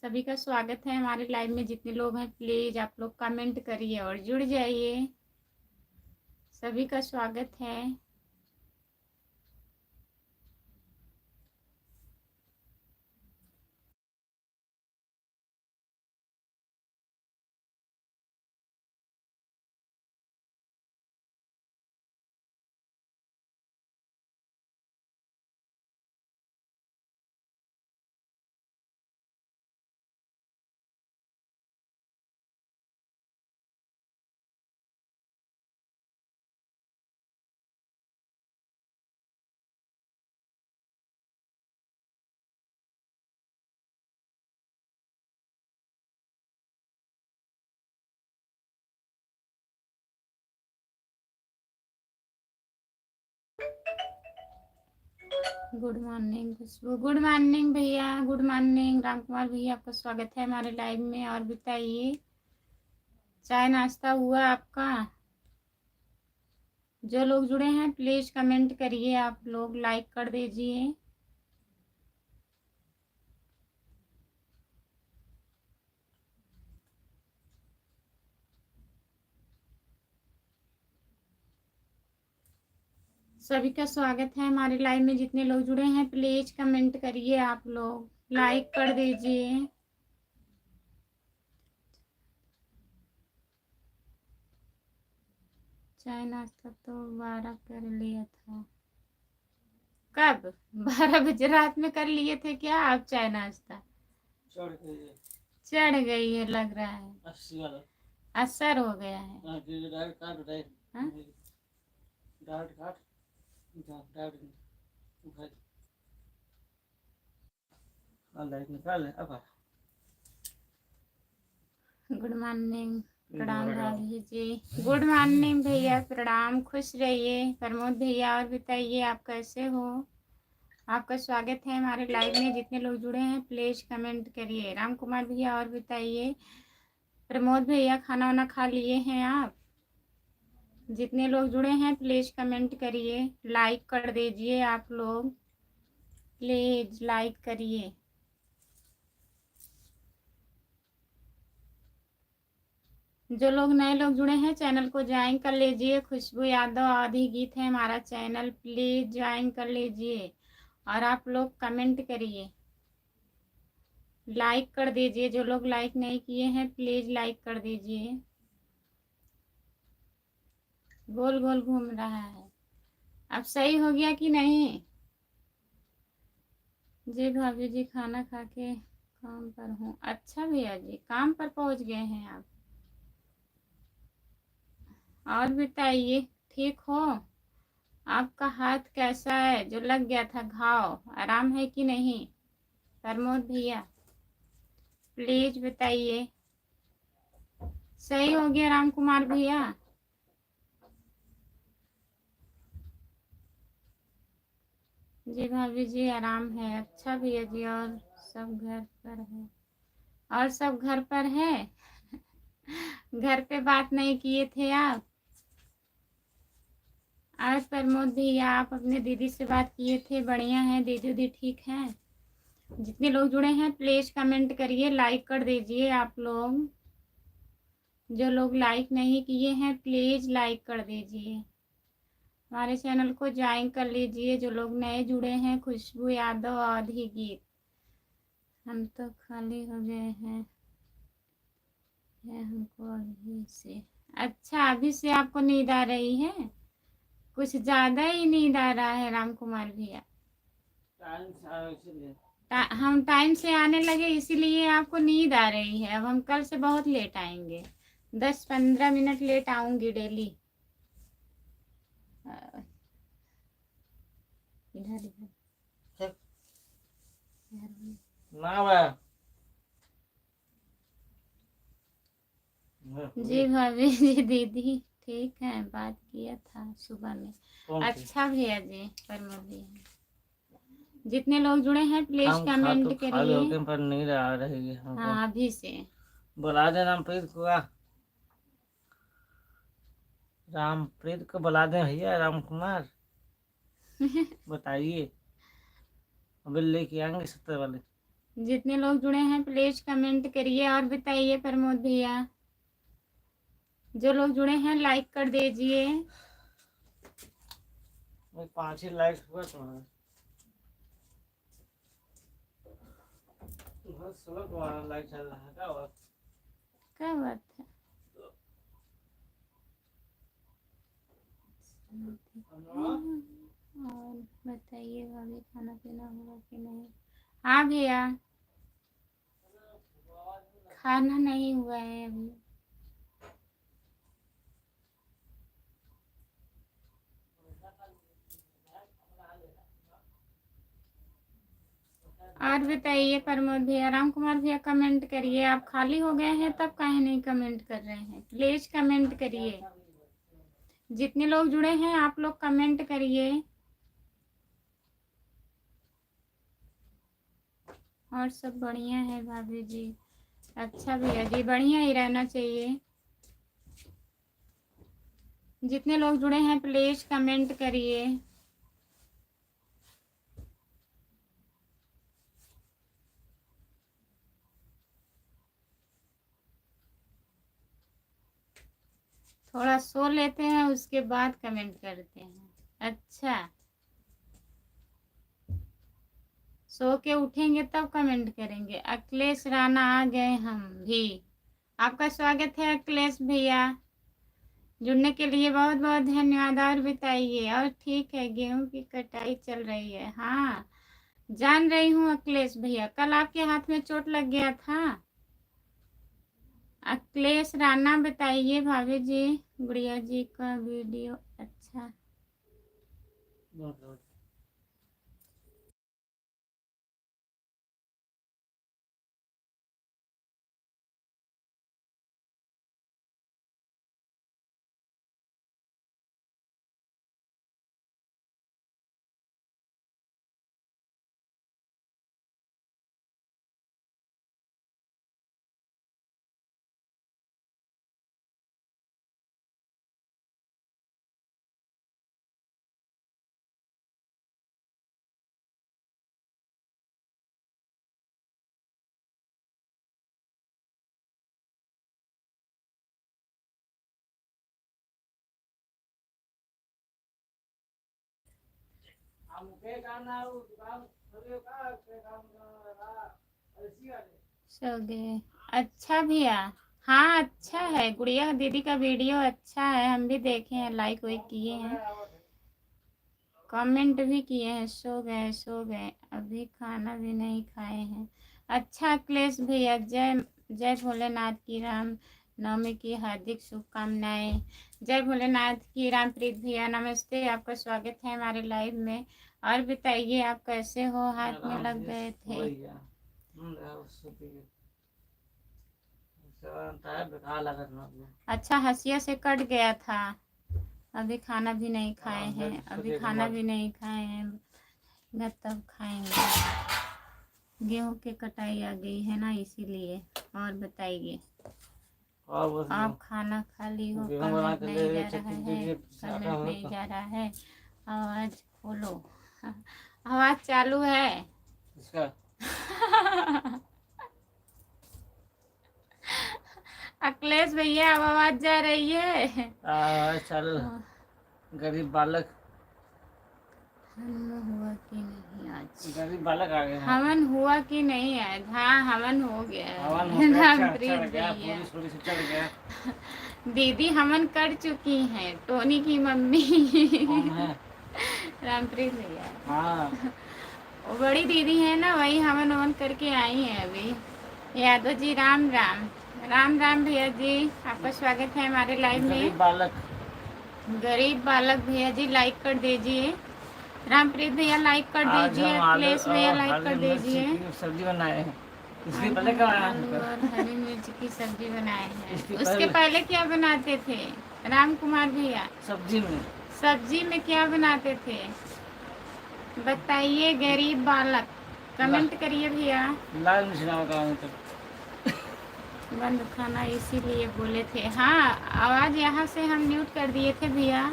सभी का स्वागत है हमारे लाइव में। जितने लोग हैं प्लीज आप लोग कमेंट करिए और जुड़ जाइए। सभी का स्वागत है। गुड मॉर्निंग खुशबू, गुड मॉर्निंग भैया, गुड मॉर्निंग राम कुमार भैया, आपका स्वागत है हमारे लाइव में। और बताइए चाय नाश्ता हुआ आपका? जो लोग जुड़े हैं प्लीज कमेंट करिए, आप लोग लाइक कर दीजिए। सभी का स्वागत है हमारे लाइव में। जितने लोग जुड़े हैं प्लीज कमेंट करिए, आप लोग लाइक कर दीजिए। चाय नाश्ता तो 12 कर लिया था। कब? 12 बजे रात में कर लिए थे क्या आप चाय नाश्ता? चढ़ गई है लग रहा है, असर हो गया है। हाँ? गुड मॉर्निंग, प्रणाम भाभी जी। गुड मॉर्निंग भैया, प्रणाम, खुश रहिए। प्रमोद भैया और बताइए आप कैसे हो? आपका स्वागत है हमारे लाइव में। जितने लोग जुड़े हैं प्लीज कमेंट करिए। राम कुमार भैया और बताइए। प्रमोद भैया खाना वाना खा लिए हैं आप? जितने लोग जुड़े हैं प्लीज कमेंट करिए, लाइक कर दीजिए। आप लोग प्लीज लाइक करिए। जो लोग नए लोग जुड़े हैं चैनल को ज्वाइन कर लीजिए। खुशबू यादव आदि गीत है हमारा चैनल, प्लीज ज्वाइन कर लीजिए। और आप लोग कमेंट करिए, लाइक कर दीजिए। जो लोग लाइक नहीं किए हैं प्लीज लाइक कर दीजिए। गोल गोल घूम रहा है, अब सही हो गया कि नहीं? जी भाभी जी खाना खा के काम पर हूँ। अच्छा भैया जी काम पर पहुँच गए हैं आप। और बताइए ठीक हो? आपका हाथ कैसा है जो लग गया था घाव, आराम है कि नहीं? प्रमोद भैया प्लीज बताइए। सही हो गया राम कुमार भैया? जी भाभी जी आराम है। अच्छा भैया जी, और सब घर पर है? और सब घर पर है? घर पे बात नहीं किए थे आप? आज प्रमोद भैया आप अपने दीदी से बात किए थे? बढ़िया है, दीदी उदी ठीक है? जितने लोग जुड़े हैं प्लीज कमेंट करिए, लाइक कर दीजिए। आप लोग जो लोग लाइक नहीं किए हैं प्लीज लाइक कर दीजिए। हमारे चैनल को ज्वाइन कर लीजिए। जो लोग नए जुड़े हैं, खुशबू यादव आदि गीत। हम तो खाली हो गए हैं हमको अभी से। अच्छा अभी से आपको नींद आ रही है? कुछ ज्यादा ही नींद आ रहा है राम कुमार भैया। हम टाइम से आने लगे इसीलिए आपको नींद आ रही है। अब हम कल से बहुत लेट आएंगे, 10-15 मिनट लेट आऊंगी डेली। इधर इधर जी भाभी जी दीदी ठीक है, बात किया था सुबह में। अच्छा भैया जी प्रमोद भैया। जितने लोग जुड़े हैं प्लीज कमेंट करिए। पर नहीं आ रही है हमको। हाँ अभी से बुला दे रामप्रीत को। रामप्रीत को बुला दे भैया। राम कुमार बताइए, अभी लेके आएंगे 70 वाले। जितने लोग जुड़े हैं प्लीज कमेंट करिए और बताइए प्रमोद भैया। जो लोग जुड़े हैं लाइक कर दीजिए। 5 ही लाइक हुआ तुम्हारा। तुम्हारा लाइक चल रहा है क्या? क्या बात है? और बताइए भाभी खाना पीना हुआ कि नहीं? हाँ भैया, खाना नहीं हुआ है अभी। और बताइए प्रमोद भैया, राम कुमार भैया कमेंट करिए। आप खाली हो गए हैं तब काहे नहीं कमेंट कर रहे हैं? प्लीज कमेंट करिए। जितने लोग जुड़े हैं आप लोग कमेंट करिए। और सब बढ़िया है भाभी जी। अच्छा भैया जी, बढ़िया ही रहना चाहिए। जितने लोग जुड़े हैं प्लीज कमेंट करिए। थोड़ा सो लेते हैं उसके बाद कमेंट करते हैं। अच्छा, सो के उठेंगे तब कमेंट करेंगे। अखिलेश राणा आ गए हम भी। आपका स्वागत है अखिलेश भैया। जुड़ने के लिए बहुत बहुत धन्यवाद। और बताइए। और ठीक है, गेहूं की कटाई चल रही है। हाँ जान रही हूँ अखिलेश भैया, कल आपके हाथ में चोट लग गया था। अखिलेश राणा बताइए भाभी जी। गुड़िया जी का वीडियो अच्छा। सो गए। अच्छा भैया, हाँ अच्छा है। गुड़िया दीदी का वीडियो अच्छा है, हम भी देखे हैं, लाइक वाइक किए हैं, कमेंट भी किए हैं। सो गए सो गए, अभी खाना भी नहीं खाए हैं। अच्छा अखिलेश भैया, जय जय भोलेनाथ की राम नवमी की हार्दिक शुभकामनाएं। जय भोलेनाथ की। रामप्रीत भैया नमस्ते, आपका स्वागत है हमारे लाइव में। और बताइए आप कैसे हो? हाथ में लग गए थे। अच्छा, हंसिया से कट गया था। अभी खाना भी नहीं खाए हैं, अभी खाना भी नहीं खाए हैं, तब खाएंगे। गेहूं की कटाई आ गई है ना, इसीलिए। और बताइए, आप खाना खा ली हो? कमेंट नहीं जा रहा है, कमेंट नहीं जा रहा है। आवाज खोलो। आवाज चालू है। अखिलेश भैया अब आवाज जा रही है। चल गरीब बालक हवन हुआ कि नहीं आज? गरीब बालक आ गए। हवन हुआ कि नहीं आज? हाँ हवन हो गया। हवन हो गया, रामप्रीत अच्छा गया, भैया। पुलिस से चढ़ गया। दीदी हवन कर चुकी हैं, टोनी की मम्मी। कौन है? रामप्रीत भैया। हाँ वो बड़ी दीदी है ना, वही हवन ववन करके आई है अभी। यादव जी राम राम। राम राम भैया जी, आपका स्वागत है हमारे लाइव में। गरीब बालक, गरीब बालक भैया जी लाइक कर दीजिए। रामप्रीत भैया लाइक कर दीजिए। अखिलेश भैया लाइक कर दीजिए। सब्जी बनाए हैं। इसके पहले आलू क्या और हरी मिर्च की सब्जी बनाए हैं। इसके उसके पहले क्या बनाते थे राम कुमार भैया? सब्जी में क्या बनाते थे बताइए? गरीब बालक कमेंट करिए भैया। लाल मिर्च बंद खाना इसीलिए बोले थे। हाँ आवाज़ यहाँ से हम म्यूट कर दिए थे भैया।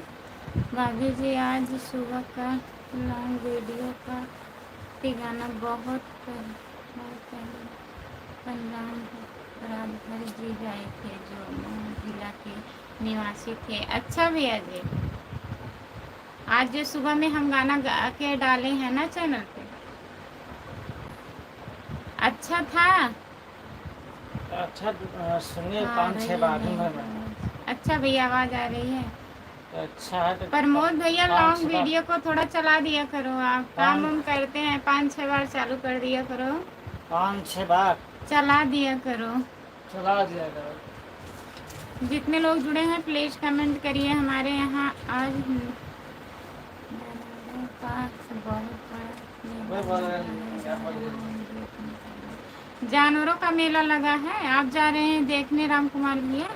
भाभी जी आज सुबह का लॉन्ग वीडियो का गाना बहुत बहुत पहले पंजाब राजभर जी गए थे जो मऊ जिला के निवासी थे। अच्छा भैया जी, आज जो सुबह में हम गाना गा के डाले हैं ना चैनल पे, अच्छा था। अच्छा सुनिए हाँ, 5-6 बार रही दिन है भर में। आवाज। अच्छा भैया, आवाज आ रही है। तो अच्छा है तो प्रमोद भैया, 5-6 लॉन्ग बार वीडियो को थोड़ा चला दिया करो। आप काम पाँच वाम करते हैं, 5-6 बार चालू कर दिया करो, 5-6 बार चला दिया करो। चला दिया करो। जितने लोग जुड़े हैं प्लीज कमेंट करिए। हमारे यहाँ आज वही बोल रहे हैं, क्या बोल रहे हैं? जानवरों का मेला लगा है, आप जा रहे हैं देखने राम कुमार भैया?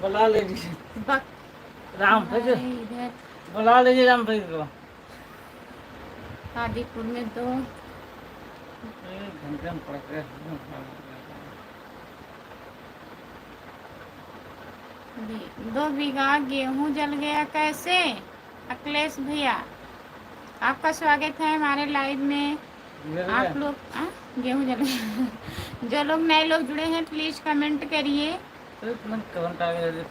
बुला लीजिए बक रामप्रीत, इधर बुला लीजिए रामप्रीत को। आदिपुर में 2 एक घंटे में पड़ गए। 2 बीघा गेहूं जल गया कैसे? अखिलेश भैया, आपका स्वागत है हमारे लाइव में। आप लोग गेहूं जल गया जो लोग नए लोग जुड़े हैं प्लीज कमेंट करिए। करंट आ गया।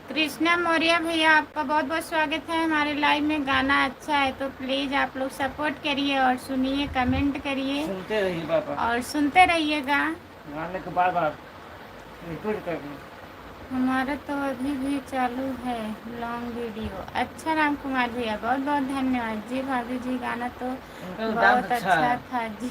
कृष्णा मौर्य भैया, आपका बहुत बहुत स्वागत है हमारे लाइव में। गाना अच्छा है तो प्लीज आप लोग सपोर्ट करिए और सुनिए, कमेंट करिए सुनते रहिए पापा, और सुनते रहिएगा। गाने के बार बार रिपीट करना। हमारा तो अभी भी चालू है लॉन्ग वीडियो। अच्छा राम कुमार भैया, बहुत बहुत धन्यवाद जी। भाभी जी, गाना तो उनका डांस बहुत अच्छा अच्छा है। था जी।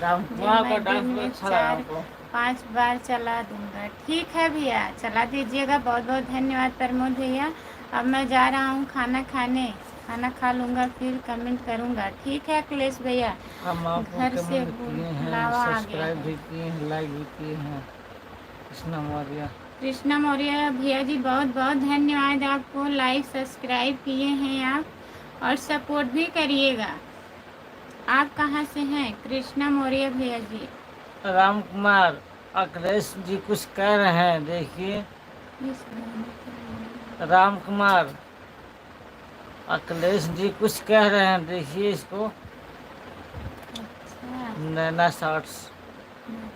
राम जी, कुमार का मैं डांस दिन बहुत में अच्छा लगा हमको। 4-5 बार चला दूंगा। ठीक है भैया, चला दीजिएगा। बहुत बहुत धन्यवाद प्रमोद भैया। अब मैं जा रहा हूँ खाना खाने, खाना खा लूँगा फिर कमेंट करूँगा। ठीक है अखिलेश भैया, हम आपको घर से कमेंट किए हैं, बुलावा आ गया सब्सक्राइब है। भी किए हैं, लाइक भी किए हैं। कृष्णा मौर्य, कृष्णा मौर्य भैया जी, बहुत बहुत धन्यवाद आपको। लाइक सब्सक्राइब किए हैं आप और सपोर्ट भी करिएगा। आप कहाँ से हैं कृष्णा मौर्य भैया जी? राम कुमार, अखिलेश जी कुछ कह रहे हैं, देखिए। इस गाने को- राम कुमार, अखिलेश जी कुछ कह रहे हैं, देखिए इसको। अच्छा, नैना शॉर्ट्स,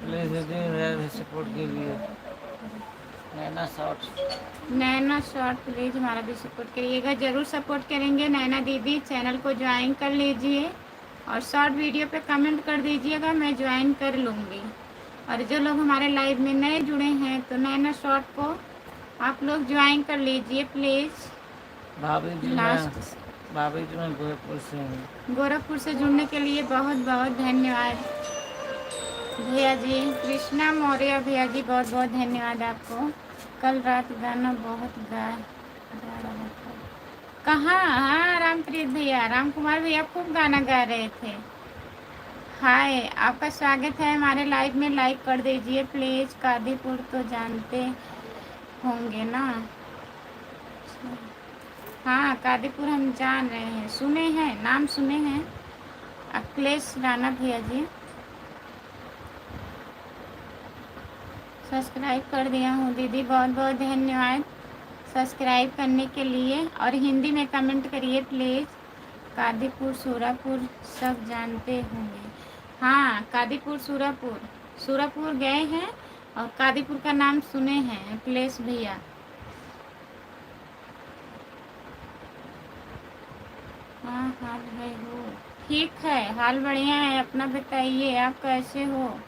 प्लीज दीदी मेरा भी सपोर्ट कीजिए। नैना शॉर्ट्स, नैना शॉर्ट प्लीज हमारा भी सपोर्ट करिएगा। ज़रूर सपोर्ट करेंगे नैना दीदी। चैनल को ज्वाइन कर लीजिए और शॉर्ट वीडियो पे कमेंट कर दीजिएगा, मैं ज्वाइन कर लूँगी। और जो लोग हमारे लाइव में नए जुड़े हैं तो नैना शॉर्ट को आप लोग ज्वाइन कर लीजिए प्लीज़। भाभी जी मैं लास्ट गोरखपुर से हूँ। गोरखपुर से जुड़ने के लिए बहुत बहुत धन्यवाद भैया जी। कृष्णा मौर्य भैया जी, बहुत बहुत धन्यवाद आपको। कल रात गाना बहुत गा रहा था। कहाँ? हाँ रामप्रीत भैया, राम कुमार भैया खूब गाना गा रहे थे। हाय, आपका स्वागत है हमारे लाइव में। लाइक कर दीजिए प्लीज़। कादीपुर तो जानते होंगे ना? हाँ, कादीपुर हम जान रहे हैं, सुने हैं, नाम सुने हैं। अखिलेश राणा भैया जी, सब्सक्राइब कर दिया हूँ दीदी, बहुत बहुत धन्यवाद सब्सक्राइब करने के लिए। और हिंदी में कमेंट करिए प्लीज़। कादीपुर सूरापुर सब जानते होंगे। हाँ, कादीपुर सूरापुर गए हैं और कादीपुर का नाम सुने हैं अखिलेश भैया। हाँ, हाल है हो ठीक है, हाल बढ़िया है। अपना बताइए, आप कैसे हो?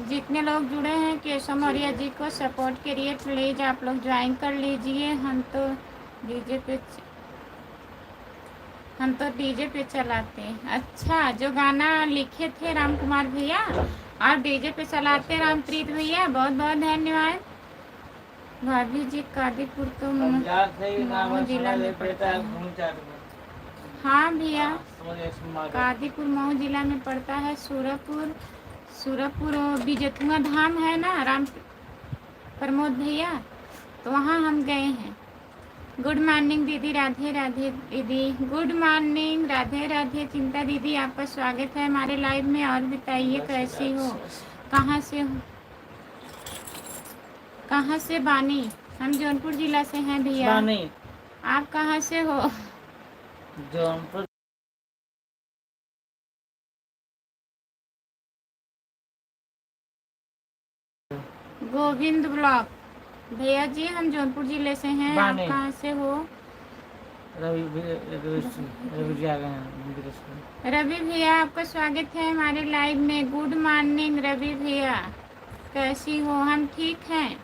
जितने लोग जुड़े हैं केशव मौर्य जी को सपोर्ट करिए प्लीज़। आप लोग ज्वाइन कर लीजिए। हम तो डीजे पे चलाते हैं। अच्छा, जो गाना लिखे थे राम कुमार भैया और डीजे पे चलाते रामप्रीत भैया, बहुत बहुत धन्यवाद। भाभी जी, कादीपुर तो मऊ जिला में पड़ता है। हाँ भैया, समझ गए, इसमें मार्केट। कादीपुर मऊ जिला में पड़ता है। सूरपुर बिजथुआ धाम है ना, राम प्रमोद भैया, तो वहाँ हम गए हैं। गुड मॉर्निंग दीदी, राधे राधे दीदी, गुड मॉर्निंग, राधे राधे चिंता दीदी, आपका स्वागत है हमारे लाइव में। और बताइए कैसी हो, कहाँ से हो? कहाँ से? बानी, हम जौनपुर जिला से हैं भैया। बानी, आप कहाँ से हो? जौनपुर। गोविंद ब्लॉक भैया जी, हम जौनपुर जिले से हैं। आप बानी। कहाँ से हो? रवि जी आ गए हैं। रवि भैया, आपका स्वागत है हमारे लाइव में। गुड मॉर्निंग रवि भैया, कैसी हो? हम ठीक हैं,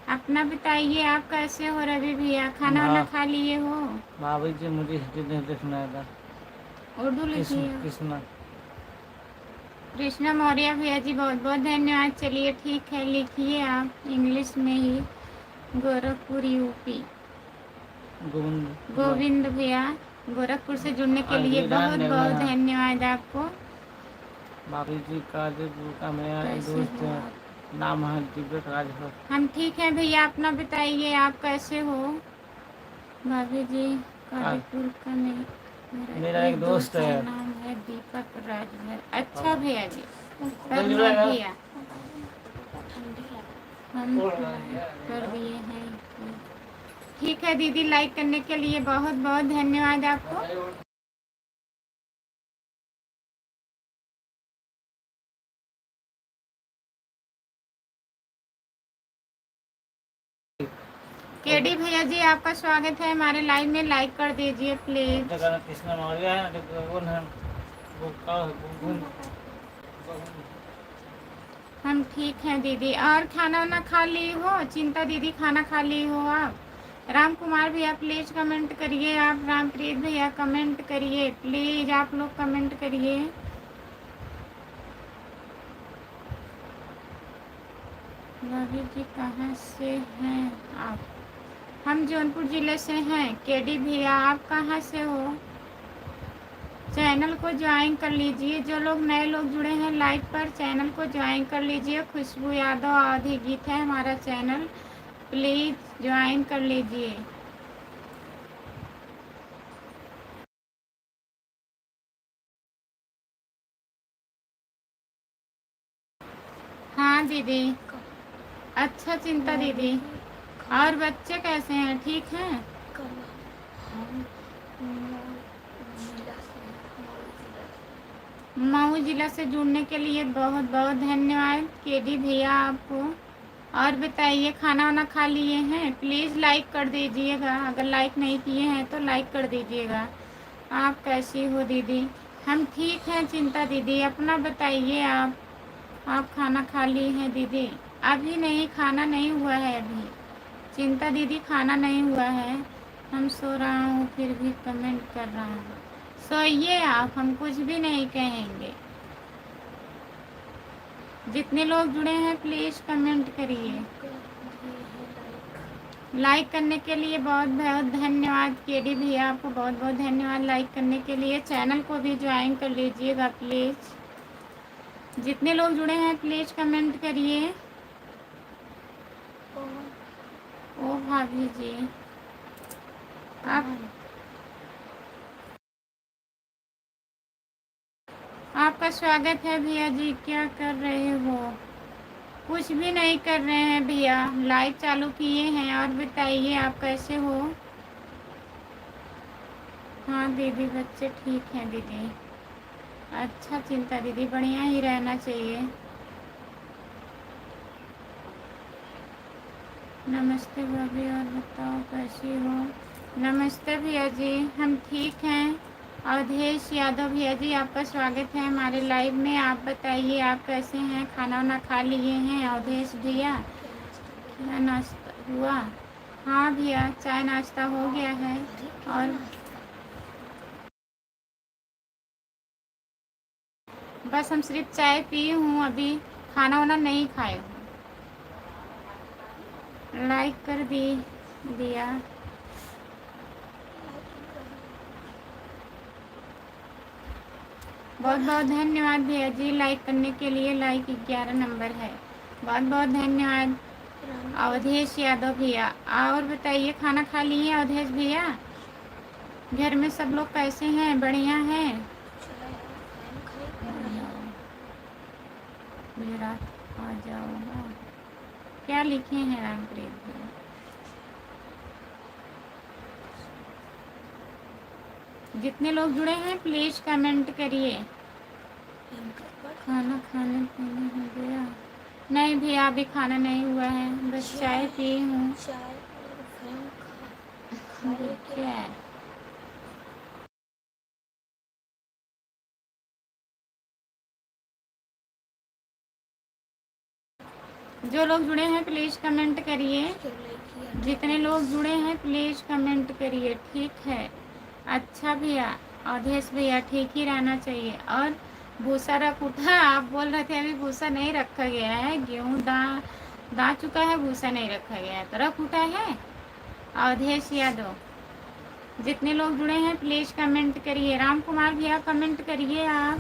अपना बताइए, आप कैसे हो रवि भैया? खाना वाना खा लिए हो? भाभी जी मुझे हिंदी देखना था। उर्दू लिखिए। कृष्णा कृष्णा मौर्य भैया जी, बहुत बहुत धन्यवाद। चलिए ठीक है, लिखिए आप इंग्लिश में ही। गोरखपुर यूपी। गोविंद भैया, गोरखपुर से जुड़ने के लिए बहुत बहुत धन्यवाद आपको। भाभी जी कादीपुर का मेरा दोस्त है, नाम है दिव्य राजभर। हम ठीक हैं भैया, अपना बताइए, आप कैसे हो? भाभी जी कादीपुर का मेरा एक दोस्त है, नाम है दीपक राजभर। अच्छा भैया जी, भैया हम कर दिए हैं। ठीक है दीदी, लाइक करने के लिए बहुत बहुत धन्यवाद आपको। केडी भैया जी, आपका स्वागत है हमारे लाइव में, लाइक कर दीजिए प्लीज। कृष्णा मौर्य है, हम ठीक हैं दीदी। और खाना वाना खा ली हो? चिंता दीदी, खाना खा ली हो आप? राम कुमार भैया प्लीज कमेंट करिए। आप रामप्रीत भैया कमेंट करिए प्लीज, आप लोग कमेंट करिए। रवि जी कहाँ से हैं आप? हम जौनपुर जिले से हैं। केडी भैया, आप कहाँ से हो? चैनल को ज्वाइन कर लीजिए। जो लोग नए लोग जुड़े हैं लाइव पर, चैनल को ज्वाइन कर लीजिए। खुशबू यादव आधी गीत है हमारा चैनल, प्लीज ज्वाइन कर लीजिए। हाँ दीदी, अच्छा चिंता दीदी। और बच्चे कैसे हैं, ठीक हैं? मऊ जिला से जुड़ने के लिए बहुत बहुत धन्यवाद केडी भैया आपको। और बताइए, खाना वाना खा लिए हैं? प्लीज़ लाइक कर दीजिएगा, अगर लाइक नहीं किए हैं तो लाइक कर दीजिएगा। आप कैसी हो दीदी? हम ठीक हैं चिंता दीदी, अपना बताइए आप खाना खा ली हैं दीदी? अभी नहीं, खाना नहीं हुआ है अभी। चिंता दीदी, खाना नहीं हुआ है, हम सो रहा हूँ फिर भी कमेंट कर रहा हूँ। सोइए आप, हम कुछ भी नहीं कहेंगे। जितने लोग जुड़े हैं प्लीज़ कमेंट करिए। लाइक करने के लिए बहुत बहुत धन्यवाद केडी भैया, आपको बहुत बहुत धन्यवाद लाइक करने के लिए। चैनल को भी ज्वाइन कर लीजिएगा प्लीज़। जितने लोग जुड़े हैं प्लीज़ कमेंट करिए। ओ भाभी जी, आपका स्वागत है भैया जी। क्या कर रहे हो? कुछ भी नहीं कर रहे हैं भैया, लाइव चालू किए हैं। और बताइए, आप कैसे हो? हाँ दीदी, बच्चे ठीक हैं दीदी। अच्छा चिंता दीदी, बढ़िया ही रहना चाहिए। नमस्ते भाभी, और बताओ कैसी हो? नमस्ते भैया जी, हम ठीक हैं। अवधेश यादव भैया जी, आपका स्वागत है हमारे लाइव में। आप बताइए, आप कैसे हैं? खाना वाना खा लिए हैं अवधेश भैया? क्या नाश्ता हुआ? हाँ भैया, चाय नाश्ता हो गया है। और बस हम सिर्फ चाय पी हूँ, अभी खाना वाना नहीं खाए हूँ। लाइक कर दिया। बहुत बहुत धन्यवाद भैया जी लाइक करने के लिए। लाइक 11 नंबर है। बहुत बहुत धन्यवाद अवधेश यादव भैया। और बताइए खाना खा लिए अवधेश भैया? घर में सब लोग कैसे हैं? बढ़िया हैं? मेरा आ जाओगा क्या लिखे हैं रामप्रीत भैया? जितने लोग जुड़े हैं प्लीज कमेंट करिए। खाना खाने पीने हो गया? नहीं भैया अभी खाना नहीं हुआ है, बस चाय पी हूँ। क्या जो लोग जुड़े हैं प्लीज कमेंट करिए। जितने लोग जुड़े हैं प्लीज कमेंट करिए। ठीक है अच्छा भैया अवधेश भैया ठीक ही रहना चाहिए। और भूसा रख उठा? आप बोल रहे थे अभी भूसा नहीं रखा गया है, गेहूँ दा चुका है, भूसा नहीं रखा गया है, तो रख उठा है। अवधेश यादव जितने लोग जुड़े हैं प्लीज कमेंट करिए। राम कुमार भैया कमेंट करिए आप।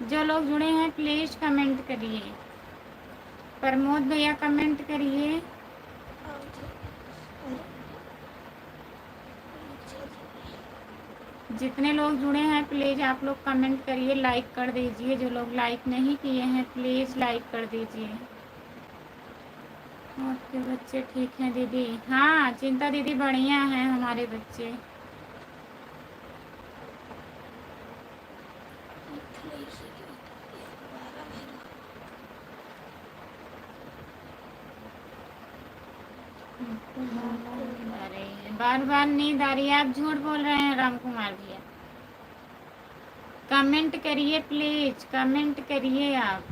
जो लोग जुड़े हैं प्लीज कमेंट करिए। प्रमोद भैया कमेंट करिए। जितने लोग जुड़े हैं प्लीज आप लोग कमेंट करिए, लाइक कर दीजिए। जो लोग लाइक नहीं किए हैं प्लीज लाइक कर दीजिए। आपके बच्चे ठीक हैं दीदी? हाँ चिंता दीदी बढ़िया हैं हमारे बच्चे। बार बार नींद आ रही है? आप झूठ बोल रहे हैं राम कुमार भैया। कमेंट करिए प्लीज कमेंट करिए आप।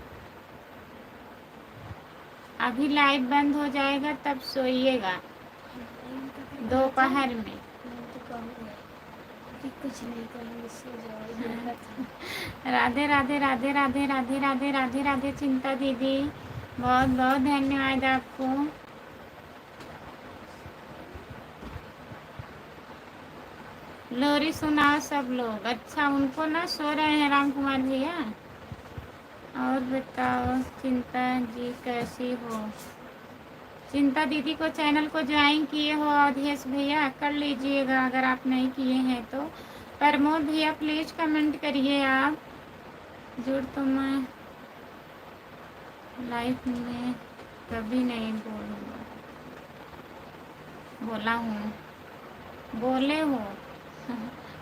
अभी लाइट बंद हो जाएगा तब सोइएगा दोपहर में। कुछ नहीं करेंगे सो जाओ। राधे राधे राधे राधे राधे राधे राधे राधे चिंता दीदी बहुत बहुत धन्यवाद आपको। लोरी सुनाओ सब लोग। अच्छा उनको ना सो रहे हैं राम कुमार भैया। और बताओ चिंता जी कैसी हो? चिंता दीदी को चैनल को ज्वाइन किए हो अवधेश भैया? कर लीजिएगा अगर आप नहीं किए हैं तो। प्रमोद भैया प्लीज कमेंट करिए आप। जुड़ तो मैं लाइफ में कभी नहीं बोला हूँ बोले हो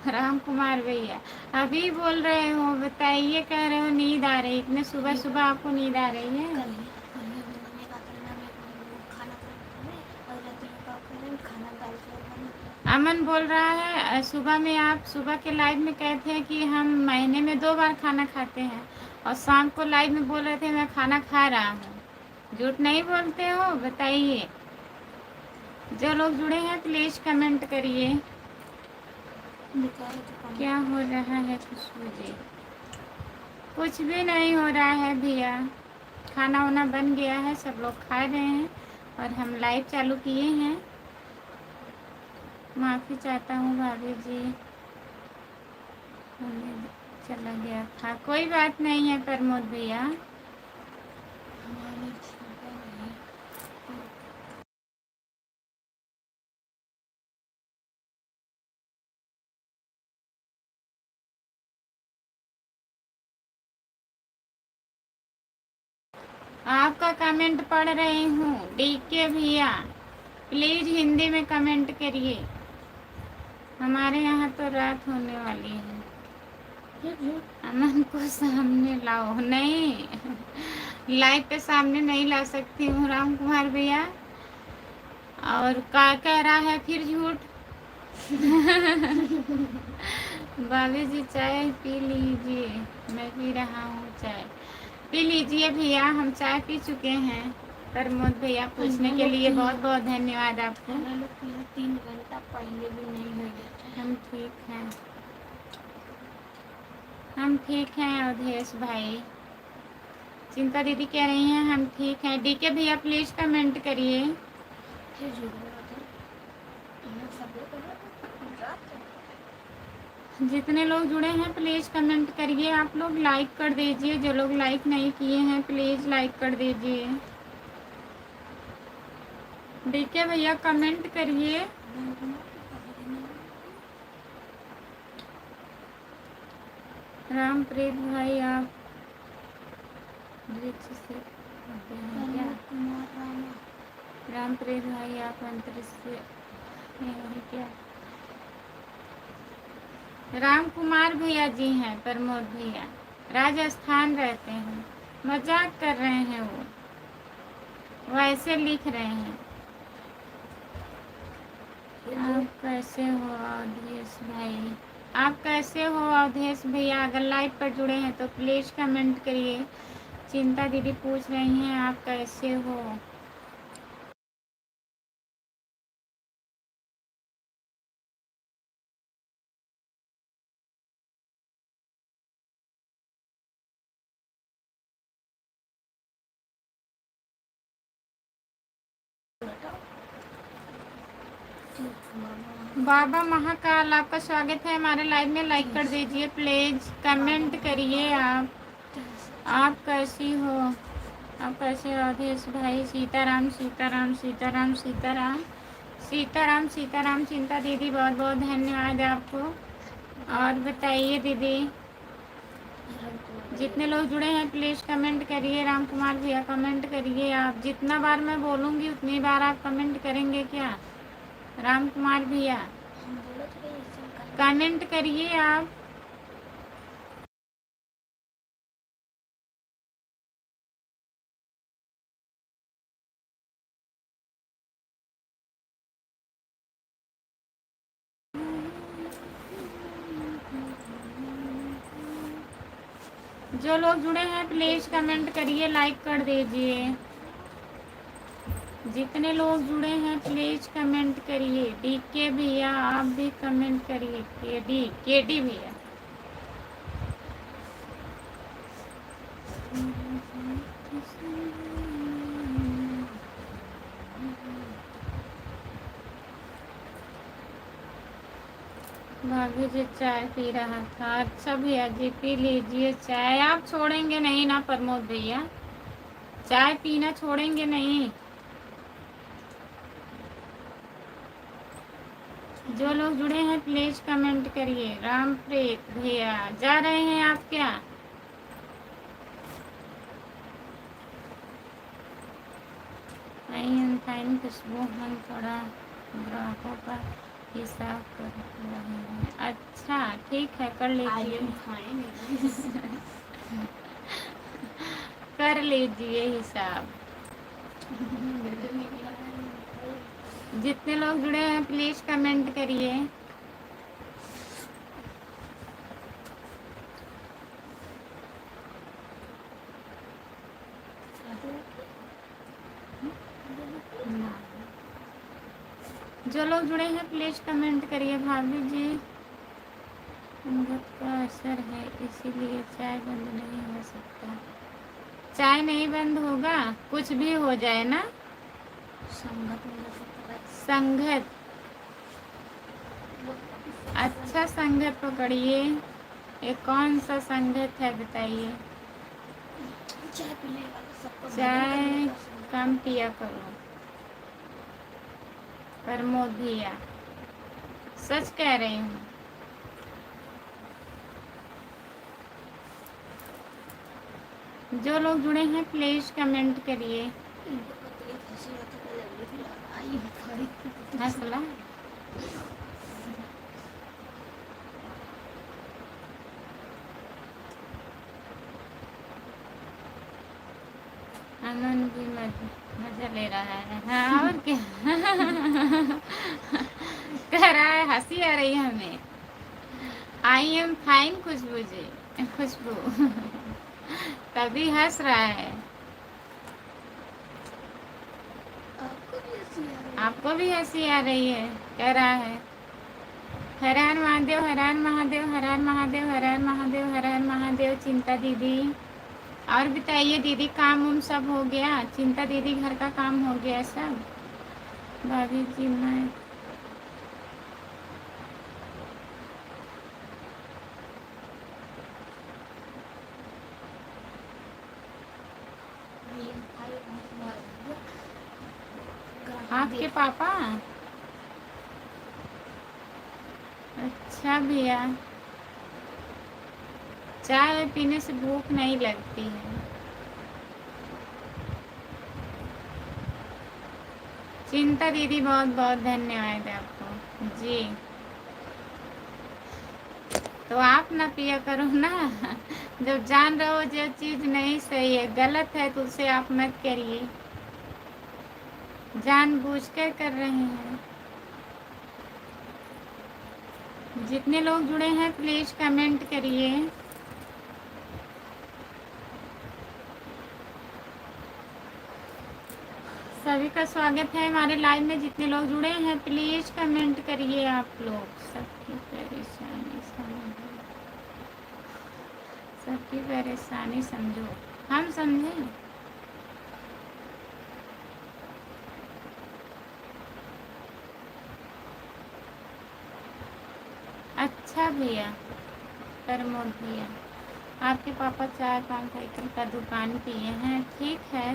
राम कुमार भैया अभी बोल रहे हो? बताइए कह रहे हो नींद आ रही, इतने सुबह सुबह आपको नींद आ रही है? अमन बोल रहा है सुबह में आप सुबह के लाइव में कहते हैं कि हम महीने में 2 बार खाना खाते हैं, और शाम को लाइव में बोल रहे थे मैं खाना खा रहा हूँ। झूठ नहीं बोलते हो? बताइए। जो लोग जुड़े हैं प्लीज कमेंट करिए। क्या हो रहा है खुशबू जी? कुछ भी नहीं हो रहा है भैया, खाना वाना बन गया है, सब लोग खा रहे हैं और हम लाइव चालू किए हैं। माफ़ी चाहता हूँ भाभी जी, चला गया था। कोई बात नहीं है प्रमोद भैया। आपका कमेंट पढ़ रही हूँ डीके भैया, प्लीज हिंदी में कमेंट करिए। हमारे यहाँ तो रात होने वाली है। अमन को सामने लाओ। नहीं लाइव पे सामने नहीं ला सकती हूँ राम कुमार भैया। और क्या कह रहा है फिर झूठ? भाभी जी चाय पी लीजिए। मैं पी रहा हूँ चाय। पी लीजिए भैया, हम चाय पी चुके हैं। प्रमोद भैया पूछने के लिए बहुत बहुत धन्यवाद आपको। 3 घंटा पहले भी नहीं हो गया। हम ठीक हैं, हम ठीक हैं अवधेश भाई। चिंता दीदी कह रही हैं हम ठीक हैं। डीके भैया प्लीज कमेंट करिए। जितने लोग जुड़े हैं प्लीज़ कमेंट करिए। आप लोग लाइक कर दीजिए, जो लोग लाइक नहीं किए हैं प्लीज़ लाइक कर दीजिए। देखिए भैया कमेंट करिए। रामप्रीत भाई आप वृक्ष से होते हैं क्या? रामप्रीत भाई आप अंतरिक्ष से हैं क्या? राम कुमार भैया जी हैं, प्रमोद भैया राजस्थान रहते हैं। मजाक कर रहे हैं वो ऐसे लिख रहे हैं। आप कैसे हो अवधेश भाई? आप कैसे हो अवधेश भैया? अगर लाइव पर जुड़े हैं तो प्लीज़ कमेंट करिए। चिंता दीदी पूछ रही हैं आप कैसे हो। बाबा महाकाल आपका स्वागत है हमारे लाइव में। लाइक कर दीजिए प्लीज, कमेंट करिए। आप कैसी हो? आप कैसे हो अवधेश भाई? सीताराम सीताराम सीताराम सीताराम सीताराम सीताराम। चिंता दीदी बहुत बहुत धन्यवाद आपको। और बताइए दीदी, जितने लोग जुड़े हैं प्लीज़ कमेंट करिए। राम कुमार भैया कमेंट करिए। आप जितना बार मैं बोलूँगी उतनी बार आप कमेंट करेंगे क्या? राम कुमार भैया कमेंट करिए आप। जो लोग जुड़े हैं प्लीज़ कमेंट करिए, लाइक कर दीजिए। जितने लोग जुड़े हैं प्लीज़ कमेंट करिए। डीके भैया आप भी कमेंट करिए। केडी भैया भाभी जी चाय पी रहा था। अच्छा भैया जी पी लीजिए चाय। आप छोड़ेंगे नहीं ना प्रमोद भैया? चाय पीना छोड़ेंगे नहीं? जो लोग जुड़े हैं प्लीज कमेंट करिए। रामप्रीत भैया जा रहे हैं आप क्या? फाइन खुशबू, हम थोड़ा ग्राहकों का हिसाब कर रहे हैं। अच्छा ठीक है कर लीजिए। कर लीजिए हिसाब। जितने लोग जुड़े हैं प्लीज कमेंट करिए। जो लोग जुड़े हैं प्लीज कमेंट करिए। भाभी जी संगत का असर है इसीलिए चाय बंद नहीं हो सकता। चाय नहीं बंद होगा, कुछ भी हो जाए ना। संगत अच्छा संगत पकड़िए। ये कौन सा संगत है बताइए? चाय कम पिया करो। प्रमोद भैया सच कह रही हूँ। जो लोग जुड़े हैं प्लीज कमेंट करिए। हंसला अमन भी मजा ले रहा है। हाँ और क्या कह रहा है? हंसी आ रही है हमें। आई एम फाइन खुशबू जी, खुशबू तभी हंस रहा है। आपको भी हंसी आ रही है, कह रहा है हर हर महादेव हर हर महादेव हर हर महादेव हर हर महादेव हर हर महादेव। चिंता दीदी और बताइए दीदी, काम उम सब हो गया? चिंता दीदी घर का काम हो गया सब? भाभी जी मैं आपके पापा? अच्छा भैया, चाय पीने से भूख नहीं लगती है। चिंता दीदी, बहुत बहुत धन्यवाद आपको जी। तो आप ना पिया करो ना। जब जान रहे हो जो चीज़ नहीं सही है, गलत है, तो उसे आप मत करिए। जानबूझकर कर रहे हैं। जितने लोग जुड़े हैं प्लीज़ कमेंट करिए। सभी का स्वागत है हमारे लाइव में। जितने लोग जुड़े हैं प्लीज़ कमेंट करिए आप लोग। सबकी परेशानी समझो, हम समझें। अच्छा भैया, प्रमोद भैया, आपके पापा 4-5 साइकिल का दुकान किए हैं, ठीक है।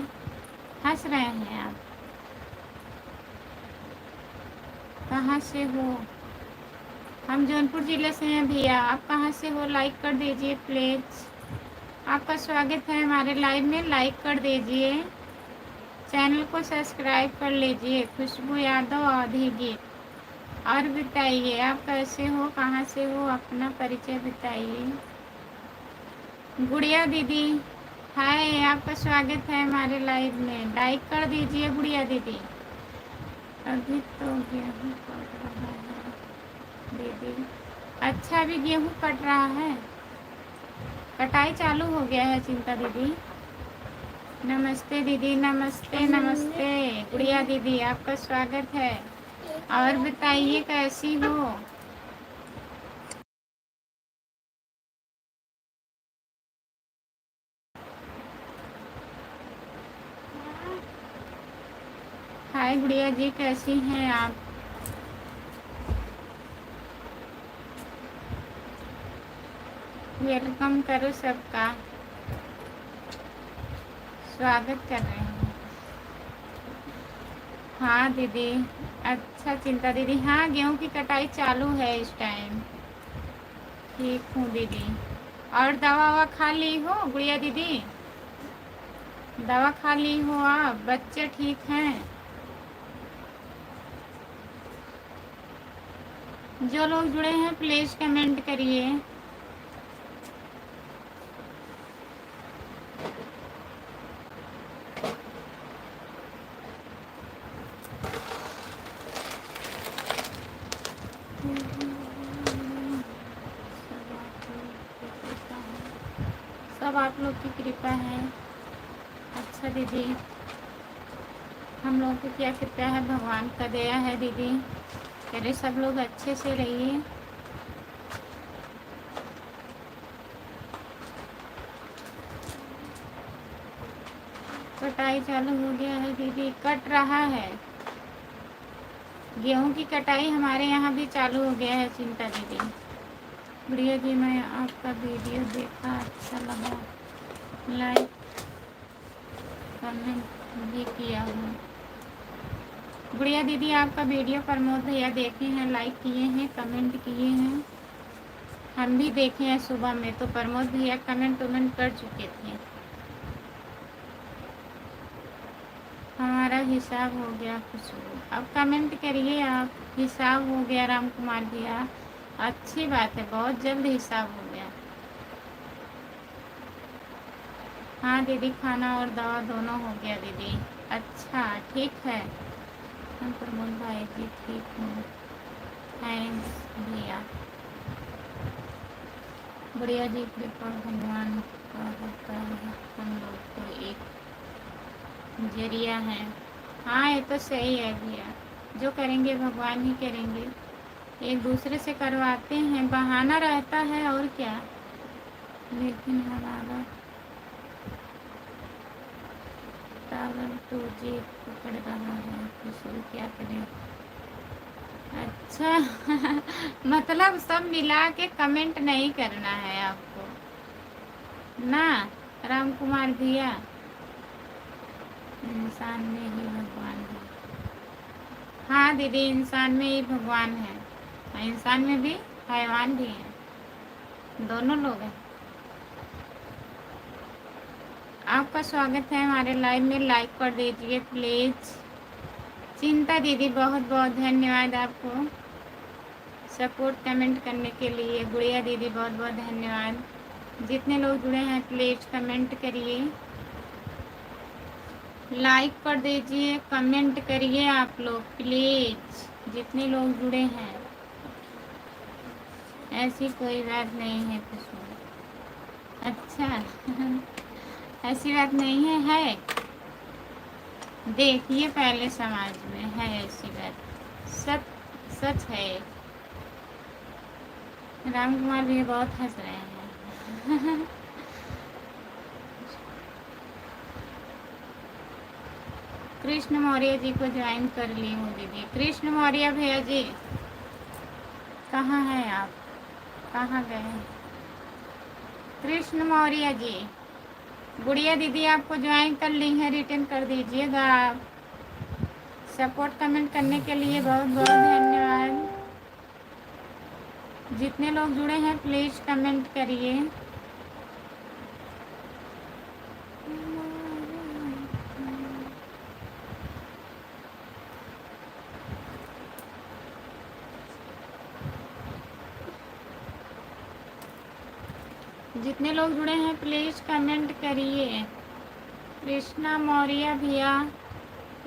हंस रहे हैं आप? कहाँ से हो? हम जौनपुर ज़िले से हैं भैया। आप कहाँ से हो? लाइक कर दीजिए प्लीज़। आपका स्वागत है हमारे लाइव में। लाइक कर दीजिए, चैनल को सब्सक्राइब कर लीजिए। खुशबू यादव, आधी गीत। और बताइए आप कैसे हो, कहाँ से हो, अपना परिचय बताइए। गुड़िया दीदी हाय, आपका स्वागत है हमारे लाइव में। लाइक कर दीजिए गुड़िया दीदी। अभी तो गेहूँ कट रहा है दीदी। अच्छा, अभी गेहूँ कट रहा है, कटाई चालू हो गया है चिंता दीदी। नमस्ते दीदी, नमस्ते नमस्ते। गुड़िया दीदी आपका स्वागत है। और बताइए कैसी हो? हाय गुड़िया जी, कैसी हैं आप? वेलकम करो, सबका स्वागत कर रहे हैं। हाँ दीदी। अच्छा चिंता दीदी, हाँ गेहूँ की कटाई चालू है इस टाइम। ठीक हूँ दीदी। और दवा ववा खा ली हो गुड़िया दीदी? दवा खा ली हो आप? बच्चे ठीक हैं? जो लोग जुड़े हैं प्लीज़ कमेंट करिए। सब आप लोग की कृपा है। अच्छा दीदी, हम लोगों की क्या कृपा है, भगवान का दया है दीदी। कह रहे सब लोग अच्छे से रहिए। कटाई चालू हो गया है दीदी, कट रहा है। गेहूं की कटाई हमारे यहाँ भी चालू हो गया है चिंता दीदी। गुड़िया जी, मैं आपका वीडियो देखा, अच्छा लगा, लाइक कमेंट भी किया हूँ। गुड़िया दीदी आपका वीडियो प्रमोद भैया देखे हैं, लाइक किए हैं, कमेंट किए हैं। हम भी देखे हैं सुबह में, तो प्रमोद भैया कमेंट वमेंट कर चुके थे। हमारा हिसाब हो गया खुशबू। अब कमेंट करिए आप, हिसाब हो गया राम कुमार भैया। अच्छी बात है, बहुत जल्द हिसाब हो गया। हाँ दीदी, खाना और दवा दोनों हो गया दीदी। अच्छा ठीक है। हम प्रमोद भाई जी ठीक हूँ, थैंक्स भैया। बढ़िया जी, कृपा भगवान का होता है, हम लोग तो एक जरिया है। हाँ ये तो सही है भैया, जो करेंगे भगवान ही करेंगे। एक दूसरे से करवाते हैं, बहाना रहता है और क्या। लेकिन हमारा टावर 2G पकड़ रहा है, इसलिए क्या करें। अच्छा मतलब सब मिला के कमेंट नहीं करना है आपको ना राम कुमार भैया। इंसान में ही भगवान है। हाँ दीदी, इंसान में ही भगवान है। हाँ, इंसान में भी हैवान भी है, दोनों लोग हैं। आपका स्वागत है हमारे लाइव में, लाइक कर दीजिए प्लीज। चिंता दीदी बहुत बहुत धन्यवाद आपको सपोर्ट कमेंट करने के लिए। गुड़िया दीदी बहुत बहुत धन्यवाद। जितने लोग जुड़े हैं प्लीज कमेंट करिए, लाइक कर दीजिए, कमेंट करिए आप लोग प्लीज, जितने लोग जुड़े हैं। ऐसी कोई बात नहीं है कुछ। अच्छा ऐसी बात नहीं है, देखिए पहले समाज में है ऐसी बात, सच है। राम कुमार भी बहुत हंस रहे हैं कृष्ण मौर्य जी को ज्वाइन कर ली हूँ दीदी। कृष्ण मौर्य भैया जी कहाँ हैं आप, कहाँ गए हैं कृष्ण मौर्य जी? गुड़िया दीदी आपको ज्वाइन कर ली है, रिटर्न कर दीजिएगा आप। सपोर्ट कमेंट करने के लिए बहुत बहुत धन्यवाद। जितने लोग जुड़े हैं प्लीज कमेंट करिए। जितने लोग जुड़े हैं प्लीज कमेंट करिए। कृष्णा मौर्य भैया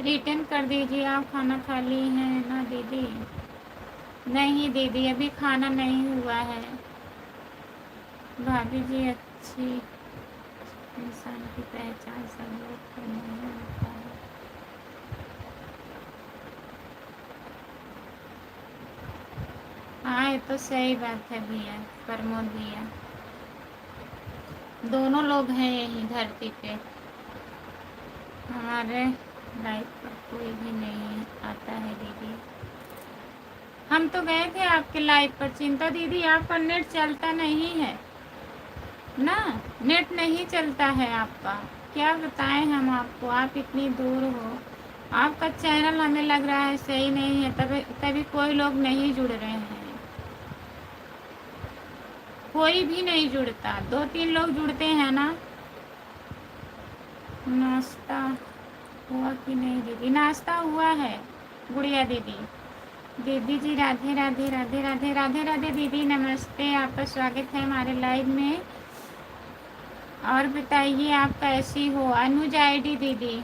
रिटर्न कर दीजिए। आप खाना खा ली हैं ना दीदी? नहीं दीदी, अभी खाना नहीं हुआ है। भाभी जी अच्छी इंसान की पहचान सब लोग को नहीं होता है। हाँ ये तो सही बात है भैया, प्रमोद भैया। दोनों लोग हैं यही धरती पे, हमारे लाइफ पर कोई भी नहीं आता है दीदी। हम तो गए थे आपके लाइव पर, चिंता दीदी आपका नेट चलता नहीं है ना, नेट नहीं चलता है आपका। क्या बताएं हम आपको, आप इतनी दूर हो। आपका चैनल हमें लग रहा है सही नहीं है, तभी कोई लोग नहीं जुड़ रहे हैं। कोई भी नहीं जुड़ता, 2-3 लोग जुड़ते हैं ना। नाश्ता हुआ कि नहीं दीदी? नाश्ता हुआ है गुड़िया दीदी। दीदी जी राधे राधे राधे राधे राधे राधे दीदी, नमस्ते। आपका स्वागत है हमारे लाइव में। और बताइए आप कैसी हो? अनुज आईडी दीदी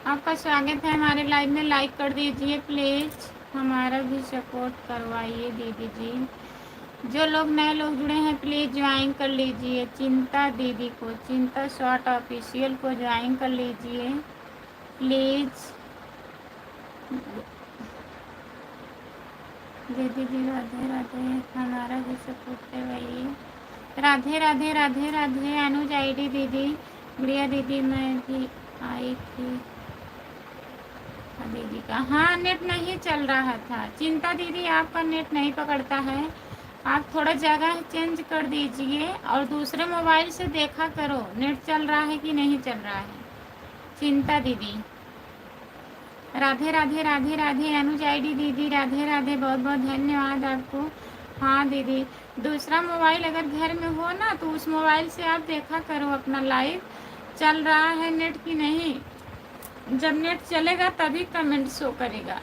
आपका स्वागत है हमारे लाइव में, लाइक कर दीजिए प्लीज, हमारा भी सपोर्ट करवाइए दीदी जी। जो लोग नए लोग जुड़े हैं प्लीज ज्वाइन कर लीजिए। चिंता दीदी को, चिंता शॉर्ट ऑफिशियल को ज्वाइन कर लीजिए प्लीज। दीदी जी राधे राधे, हमारा भी सपोर्ट करवाइए। राधे राधे राधे राधे। अनुज आईडी दीदी, गुड़िया दीदी मैं भी आई थी दीदी का। हाँ नेट नहीं चल रहा था। चिंता दीदी आपका नेट नहीं पकड़ता है, आप थोड़ा जगह चेंज कर दीजिए और दूसरे मोबाइल से देखा करो नेट चल रहा है कि नहीं चल रहा है। चिंता दीदी राधे राधे राधे राधे। अनुज आईडी दीदी राधे राधे, बहुत बहुत धन्यवाद आपको। हाँ दीदी, दूसरा मोबाइल अगर घर में हो ना तो उस मोबाइल से आप देखा करो अपना लाइव चल रहा है नेट की नहीं। जब नेट चलेगा तभी कमेंट शो करेगा।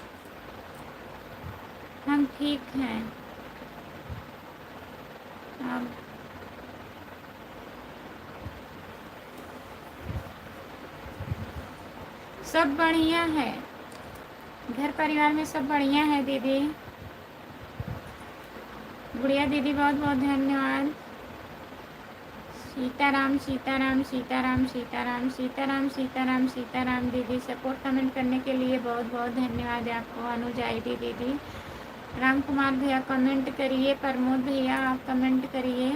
हम ठीक हैं। आप सब बढ़िया है, घर परिवार में सब बढ़िया है दीदी। गुड़िया दीदी बहुत बहुत धन्यवाद। सीताराम सीताराम सीताराम सीताराम सीताराम सीताराम सीताराम दीदी, सपोर्ट कमेंट करने के लिए बहुत बहुत धन्यवाद आपको। अनुज आईडी दीदी, राम कुमार भैया कमेंट करिए, प्रमोद भैया आप कमेंट करिए।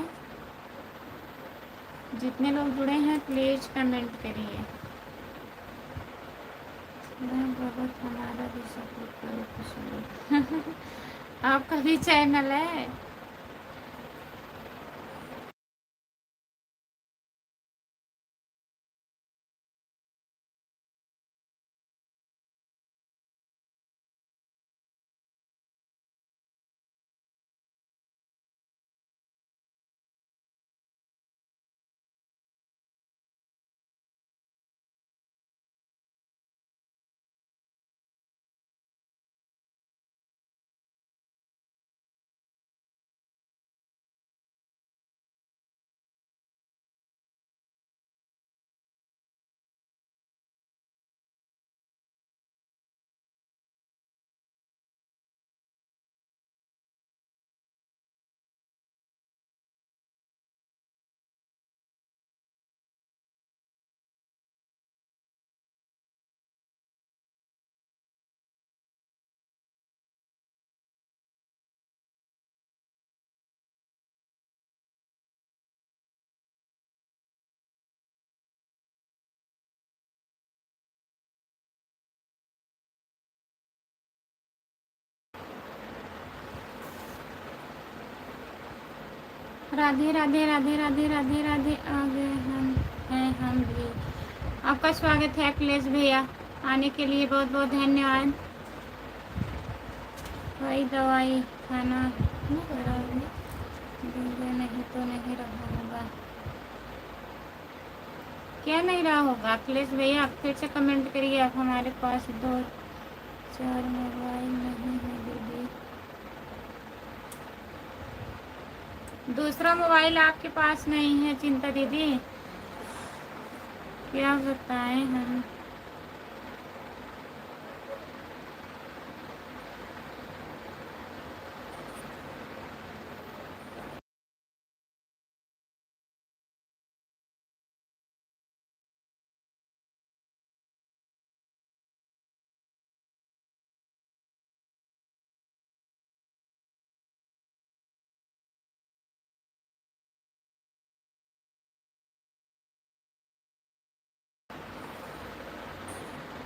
जितने लोग जुड़े हैं प्लीज कमेंट करिए। बहुत हमारा भी सपोर्ट करो खुशी आपका भी चैनल है। राधे राधे राधे राधे राधे राधे। आगे हम हैं, हम भी। आपका स्वागत है अखिलेश भैया, आने के लिए बहुत बहुत धन्यवाद। वही दवाई खाना देंगे, नहीं तो नहीं रहा होगा। क्या नहीं रहा होगा अखिलेश भैया? आप फिर से कमेंट करिए। आप हमारे पास 2-4 मोबाइल नहीं है दीदी। दूसरा मोबाइल आपके पास नहीं है चिंता दीदी? क्या बताएं हम?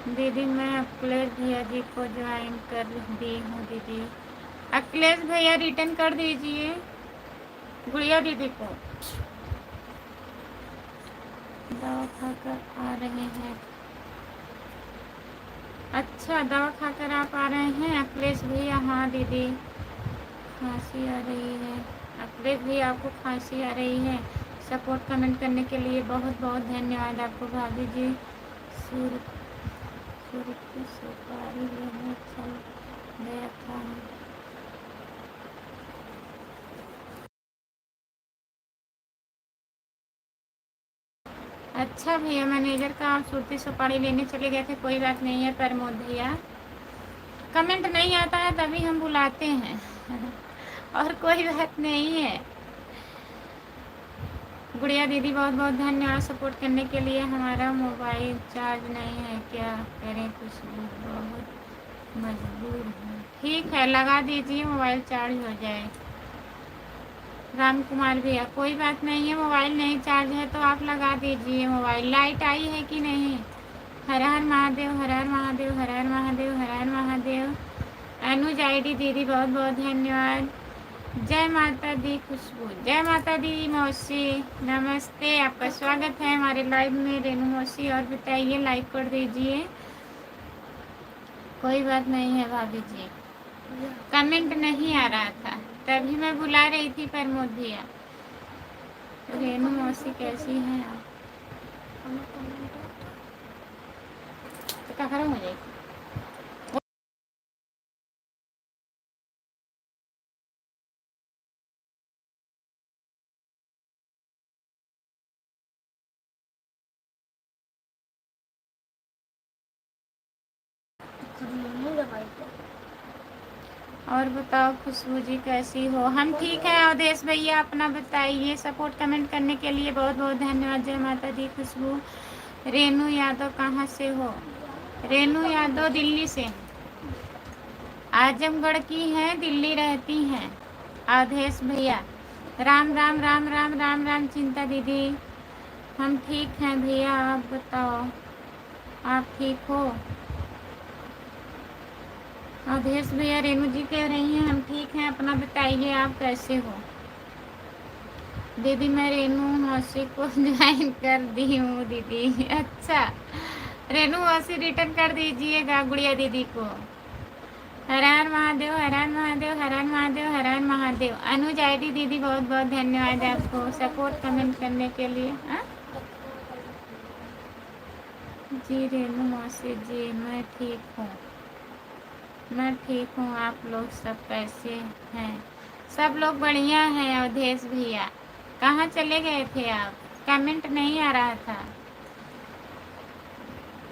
दीदी मैं अखिलेश भैया जी को ज्वाइन कर दी हूँ दीदी। अखिलेश भैया रिटर्न कर दीजिए गुड़िया दीदी को। दवा खाकर आ रहे हैं। अच्छा, दवा खाकर आप आ रहे हैं अखिलेश भैया? हाँ दीदी, खांसी आ रही है। अखिलेश भैया आपको खांसी आ रही है। सपोर्ट कमेंट करने के लिए बहुत बहुत धन्यवाद आपको भाभी जी। सूर्य की सुपारी लेने चल गया था। अच्छा भैया, मैनेजर का आप सूरती सुपारी लेने चले गए थे। कोई बात नहीं है प्रमोद भैया, कमेंट नहीं आता है तभी हम बुलाते हैं और कोई बात नहीं है। गुड़िया दीदी बहुत बहुत धन्यवाद सपोर्ट करने के लिए। हमारा मोबाइल चार्ज नहीं है, क्या करें? कुछ बहुत मजबूर हूँ। ठीक है, लगा दीजिए, मोबाइल चार्ज हो जाए। राम कुमार भैया कोई बात नहीं है, मोबाइल नहीं चार्ज है तो आप लगा दीजिए मोबाइल। लाइट आई है कि नहीं? हर हर महादेव, हर हर महादेव, हर हर महादेव, हर हर महादेव। अनुज आईडी दीदी बहुत बहुत धन्यवाद। जय माता दी खुशबू, जय माता दी मौसी, नमस्ते। आपका स्वागत है हमारे लाइव में रेनू मौसी। और बताइए, लाइक कर दीजिए। कोई बात नहीं है भाभी जी, कमेंट नहीं आ रहा था तभी मैं बुला रही थी प्रमोद भैया। रेनू मौसी कैसी हैं आप? तो क्या करो मुझे? और बताओ खुशबू जी कैसी हो? हम ठीक है। अवधेश भैया अपना बताइए। सपोर्ट कमेंट करने के लिए बहुत बहुत धन्यवाद। जय माता दी खुशबू। रेनू यादव कहाँ से हो? रेनू यादव दिल्ली से, आजमगढ़ की हैं, दिल्ली रहती हैं। अवधेश भैया राम राम राम राम राम राम। चिंता दीदी हम ठीक हैं भैया, आप बताओ आप ठीक हो? अवधेश भैया रेनू जी कह रही हैं हम ठीक हैं, अपना बताइए आप कैसे हो? दीदी मैं रेनू मौसी को ज्वाइन कर दी हूँ दीदी। अच्छा, रेनू मौसी रिटर्न कर दीजिएगा गुड़िया दीदी को। हर हर महादेव, हर हर महादेव, हर हर महादेव, हर हर महादेव। अनुज आईडी दीदी बहुत बहुत धन्यवाद आपको सपोर्ट कमेंट करने के लिए। जी रेनू मौसी जी मैं ठीक हूँ, मैं ठीक हूँ। आप लोग सब कैसे हैं? सब लोग बढ़िया हैं। अवधेश भैया कहाँ चले गए थे आप? कमेंट नहीं आ रहा था।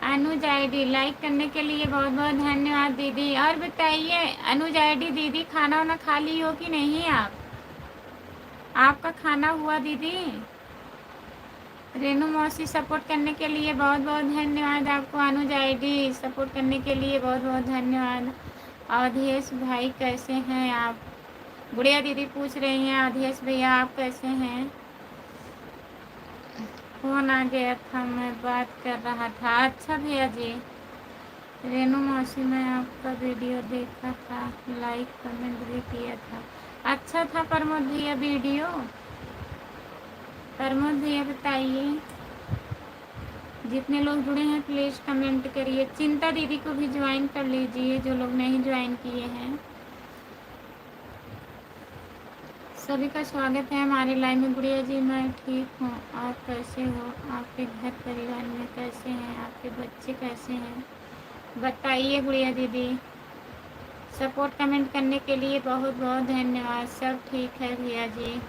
अनुज आईडी लाइक करने के लिए बहुत बहुत धन्यवाद दीदी। और बताइए अनुज आईडी दीदी, खाना वाना खा ली हो कि नहीं आप? आपका खाना हुआ दीदी? रेनू मौसी सपोर्ट करने के लिए बहुत बहुत धन्यवाद आपको। अनुज आईडी सपोर्ट करने के लिए बहुत बहुत धन्यवाद। अवधेश भाई कैसे हैं आप? गुड़िया दीदी पूछ रही हैं अवधेश भैया आप कैसे हैं? फोन आ गया था, मैं बात कर रहा था। अच्छा भैया जी। रेनू मौसी मैं आपका वीडियो देखा था, लाइक कमेंट भी किया था। अच्छा था प्रमोद भैया वीडियो? प्रमोद भैया बताइए, जितने लोग जुड़े हैं प्लीज़ कमेंट करिए। चिंता दीदी को भी ज्वाइन कर लीजिए जो लोग नहीं ज्वाइन किए हैं। सभी का स्वागत है हमारे लाइव में। गुड़िया जी मैं ठीक हूँ, आप कैसे हो? आपके घर परिवार में कैसे हैं? आपके बच्चे कैसे हैं? बताइए गुड़िया दीदी। सपोर्ट कमेंट करने के लिए बहुत बहुत धन्यवाद। सब ठीक है भैया जी।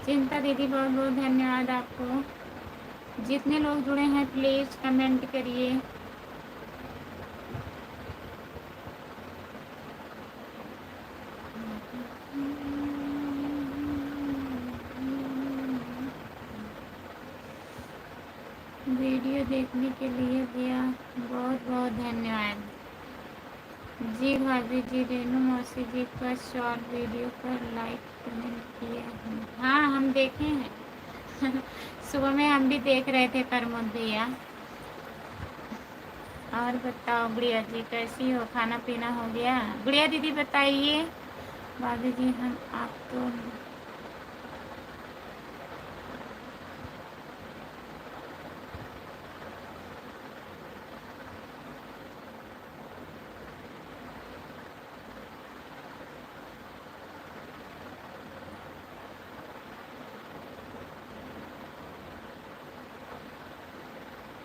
चिंता दीदी बहुत बहुत धन्यवाद आपको। जितने लोग जुड़े हैं प्लीज़ कमेंट करिए। वीडियो देखने के लिए भैया बहुत बहुत धन्यवाद। जी भाभी जी, रेनू मौसी जी का शॉर्ट वीडियो पर लाइक कमेंट किया है। हाँ हम देखे हैं सुबह में हम भी देख रहे थे प्रमोद भैया। और बताओ गुड़िया जी कैसी हो? खाना पीना हो गया? गुड़िया दीदी बताइए। भाभी जी हम आप तो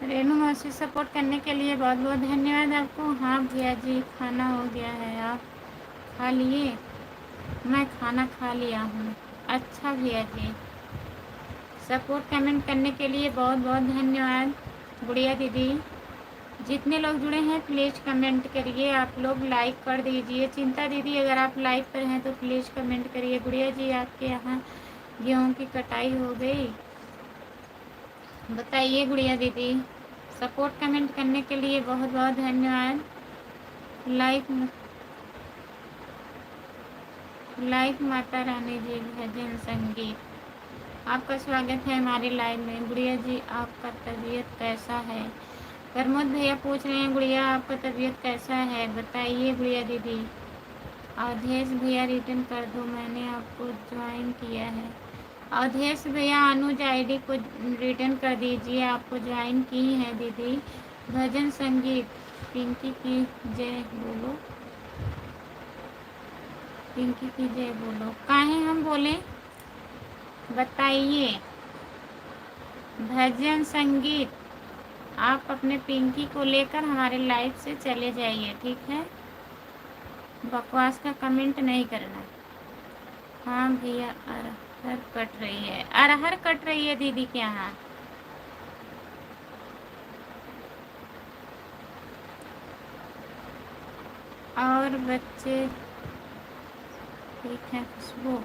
रेनू मौसी सपोर्ट करने के लिए बहुत बहुत धन्यवाद आपको। हाँ भैया जी खाना हो गया है, आप खा लिए? मैं खाना खा लिया हूँ। अच्छा भैया जी, सपोर्ट कमेंट करने के लिए बहुत बहुत धन्यवाद गुड़िया दीदी। जितने लोग जुड़े हैं प्लीज़ कमेंट करिए। आप लोग लाइक कर दीजिए। चिंता दीदी अगर आप लाइव पर हैं तो प्लीज़ कमेंट करिए। गुड़िया जी आपके यहाँ गेहूँ की कटाई हो गई? बताइए गुड़िया दीदी। सपोर्ट कमेंट करने के लिए बहुत बहुत धन्यवाद। लाइक माता रानी जी भजन संगीत, आपका स्वागत है हमारे लाइव में। गुड़िया जी आपका तबीयत कैसा है? प्रमोद भैया पूछ रहे हैं गुड़िया आपका तबीयत कैसा है? बताइए गुड़िया दीदी। अवधेश भैया रिटर्न कर दो, मैंने आपको ज्वाइन किया है। अवधेश भैया अनुज आईडी को रिटर्न कर दीजिए, आपको ज्वाइन की है दीदी। भजन संगीत, पिंकी की जय बोलो, पिंकी की जय बोलो। काहे हम बोले बताइए। भजन संगीत, आप अपने पिंकी को लेकर हमारे लाइव से चले जाइए, ठीक है? बकवास का कमेंट नहीं करना। हाँ भैया अरहर कट रही है, अरहर कट रही है दीदी के यहाँ। और बच्चे ठीक हैं खुशबू?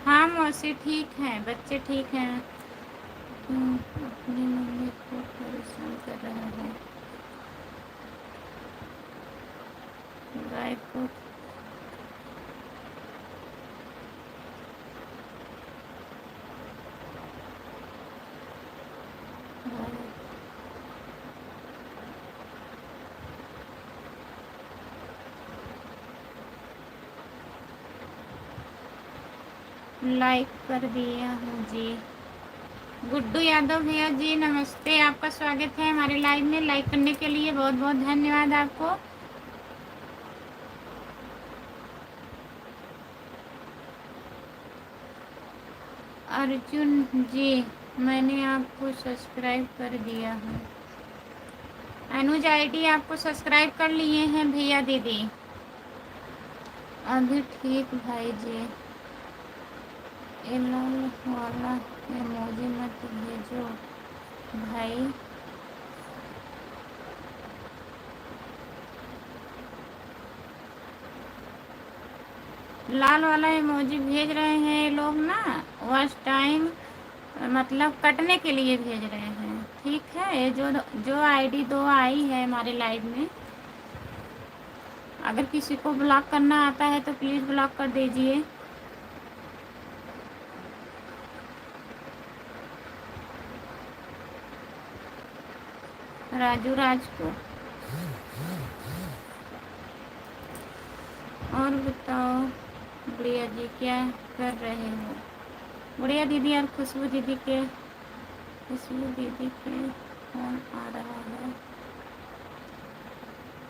हाँ मौसी ठीक हैं, बच्चे ठीक हैं। अपनी मम्मी को परेशान कर रहा है। गाय को लाइक कर दिया हूँ जी। गुड्डू यादव भैया जी नमस्ते, आपका स्वागत है हमारे लाइव में। लाइक करने के लिए बहुत बहुत धन्यवाद आपको। अर्जुन जी मैंने आपको सब्सक्राइब कर दिया है। अनुज आईडी आपको सब्सक्राइब कर लिए हैं भैया दीदी। अभी ठीक भाई जी। एलॉल वाला इमोजी मत भेजो भाई। लाल वाला इमोजी भेज रहे हैं ये लोग ना, वॉच टाइम मतलब कटने के लिए भेज रहे हैं, ठीक है? ये जो आईडी 2 आई है हमारे लाइव में, अगर किसी को ब्लॉक करना आता है तो प्लीज़ ब्लॉक कर दीजिए। राजू राज को। और बताओ गुड़िया जी क्या कर रहे हो? गुड़िया दीदी और खुशबू दीदी के फोन आ रहा है।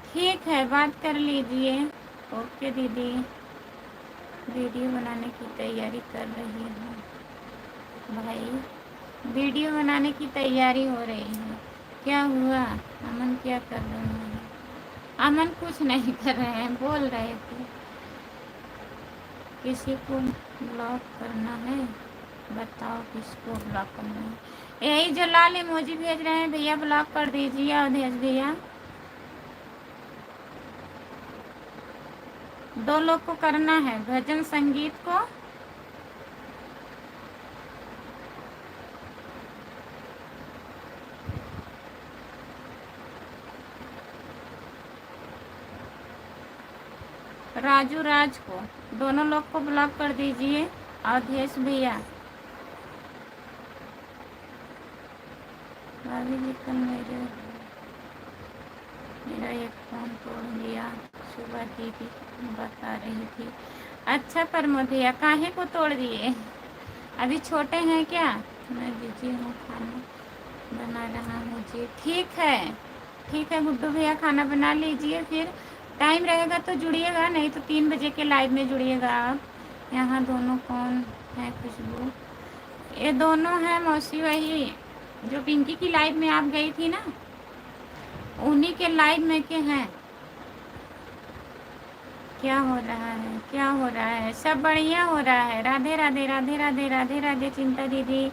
ठीक है, बात कर लीजिए। ओके दीदी, वीडियो बनाने की तैयारी कर रही हूँ भाई, वीडियो बनाने की तैयारी हो रही है। क्या हुआ? अमन क्या कर रहे हैं? अमन कुछ नहीं कर रहे हैं, बोल रहे थे किसी को ब्लॉक करना है, बताओ किसको ब्लॉक करना है। यही जो लाल इमोजी भेज रहे हैं भैया, ब्लॉक कर दीजिए अवधेश भैया। 2 लोग को करना है, भजन संगीत को राजू राज को, दोनों लोग को ब्लॉक कर दीजिए अवधेश भैया। भाभी जी कल मेरा एक फ़ोन तोड़ दिया, सुबह दीदी बता रही थी। अच्छा प्रमोद भैया, काहे को तोड़ दिए? अभी छोटे हैं क्या? मैं बिजी हूँ, खाना बना रहा हूँ जी। ठीक है गुड्डू भैया, खाना बना लीजिए, फिर टाइम रहेगा तो जुड़िएगा, नहीं तो 3 बजे के लाइव में जुड़िएगा आप। यहाँ दोनों कौन है? खुशबू, ये दोनों हैं मौसी, वही जो पिंकी की लाइव में आप गई थी ना, उन्हीं के लाइव में के हैं। क्या हो रहा है? क्या हो रहा है? सब बढ़िया हो रहा है। राधे राधे राधे राधे राधे राधे। चिंता दीदी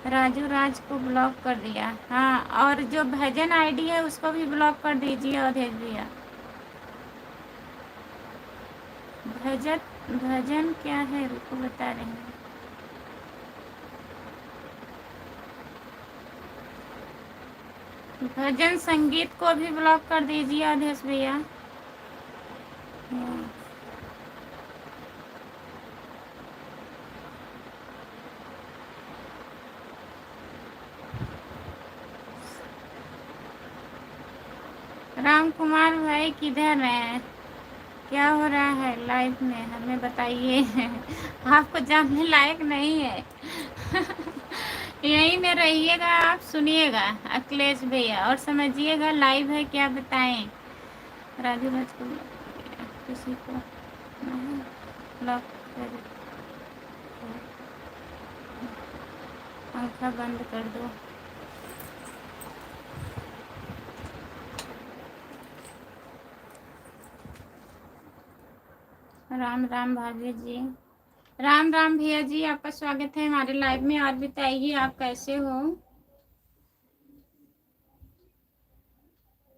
राजू राज को ब्लॉक कर दिया। हाँ, और जो भजन आईडी है उसको भी ब्लॉक कर दीजिए अवधेश भैया। भजन क्या है रुको बता रहे हैं। भजन संगीत को भी ब्लॉक कर दीजिए अवधेश भैया। राम कुमार भाई किधर हैं? क्या हो रहा है लाइव में, हमें बताइए। आपको जानने लायक नहीं है। यहीं में रहिएगा, आप सुनिएगा अखिलेश भैया और समझिएगा लाइव है, क्या बताएं। राजू राज को किसी को ब्लॉक कर, पंखा बंद कर दो। राम राम भाभी जी, राम राम भैया जी, आपका स्वागत है हमारे लाइव में। और बताइए आप कैसे हो?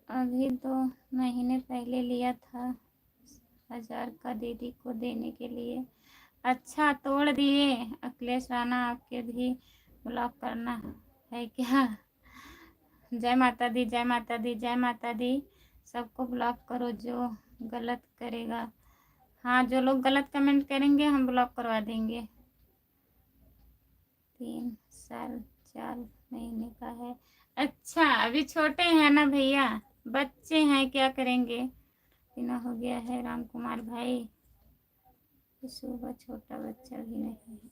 अभी 2 महीने पहले लिया था 1000 का दीदी को देने के लिए। अच्छा, तोड़ दिए? अखिलेश राणा आपके भी ब्लॉक करना है क्या? जय माता दी, जय माता दी, जय माता दी। सबको ब्लॉक करो जो गलत करेगा। हाँ, जो लोग गलत कमेंट करेंगे हम ब्लॉक करवा देंगे। 3 साल 4 महीने का है। अच्छा, अभी छोटे हैं ना भैया, बच्चे हैं, क्या करेंगे। बिना हो गया है राम कुमार भाई, सुबह छोटा बच्चा भी नहीं है।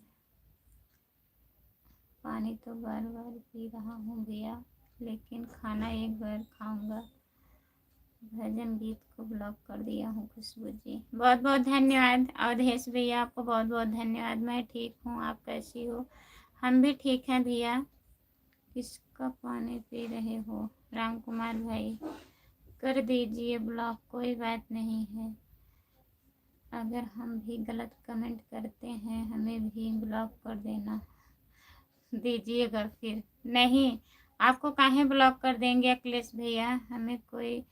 पानी तो बार बार पी रहा हूँ भैया, लेकिन खाना एक बार खाऊंगा। भजन गीत को ब्लॉक कर दिया हूँ खुशबू जी। बहुत बहुत धन्यवाद अवधेश भैया, आपको बहुत बहुत धन्यवाद। मैं ठीक हूँ, आप कैसी हो? हम भी ठीक हैं भैया। किसका पानी पी रहे हो? राम कुमार भाई, कर दीजिए ब्लॉक, कोई बात नहीं है। अगर हम भी गलत कमेंट करते हैं हमें भी ब्लॉक कर देना दीजिएगा। फिर नहीं, आपको काहे ब्लॉक कर देंगे अखिलेश भैया, हमें कोई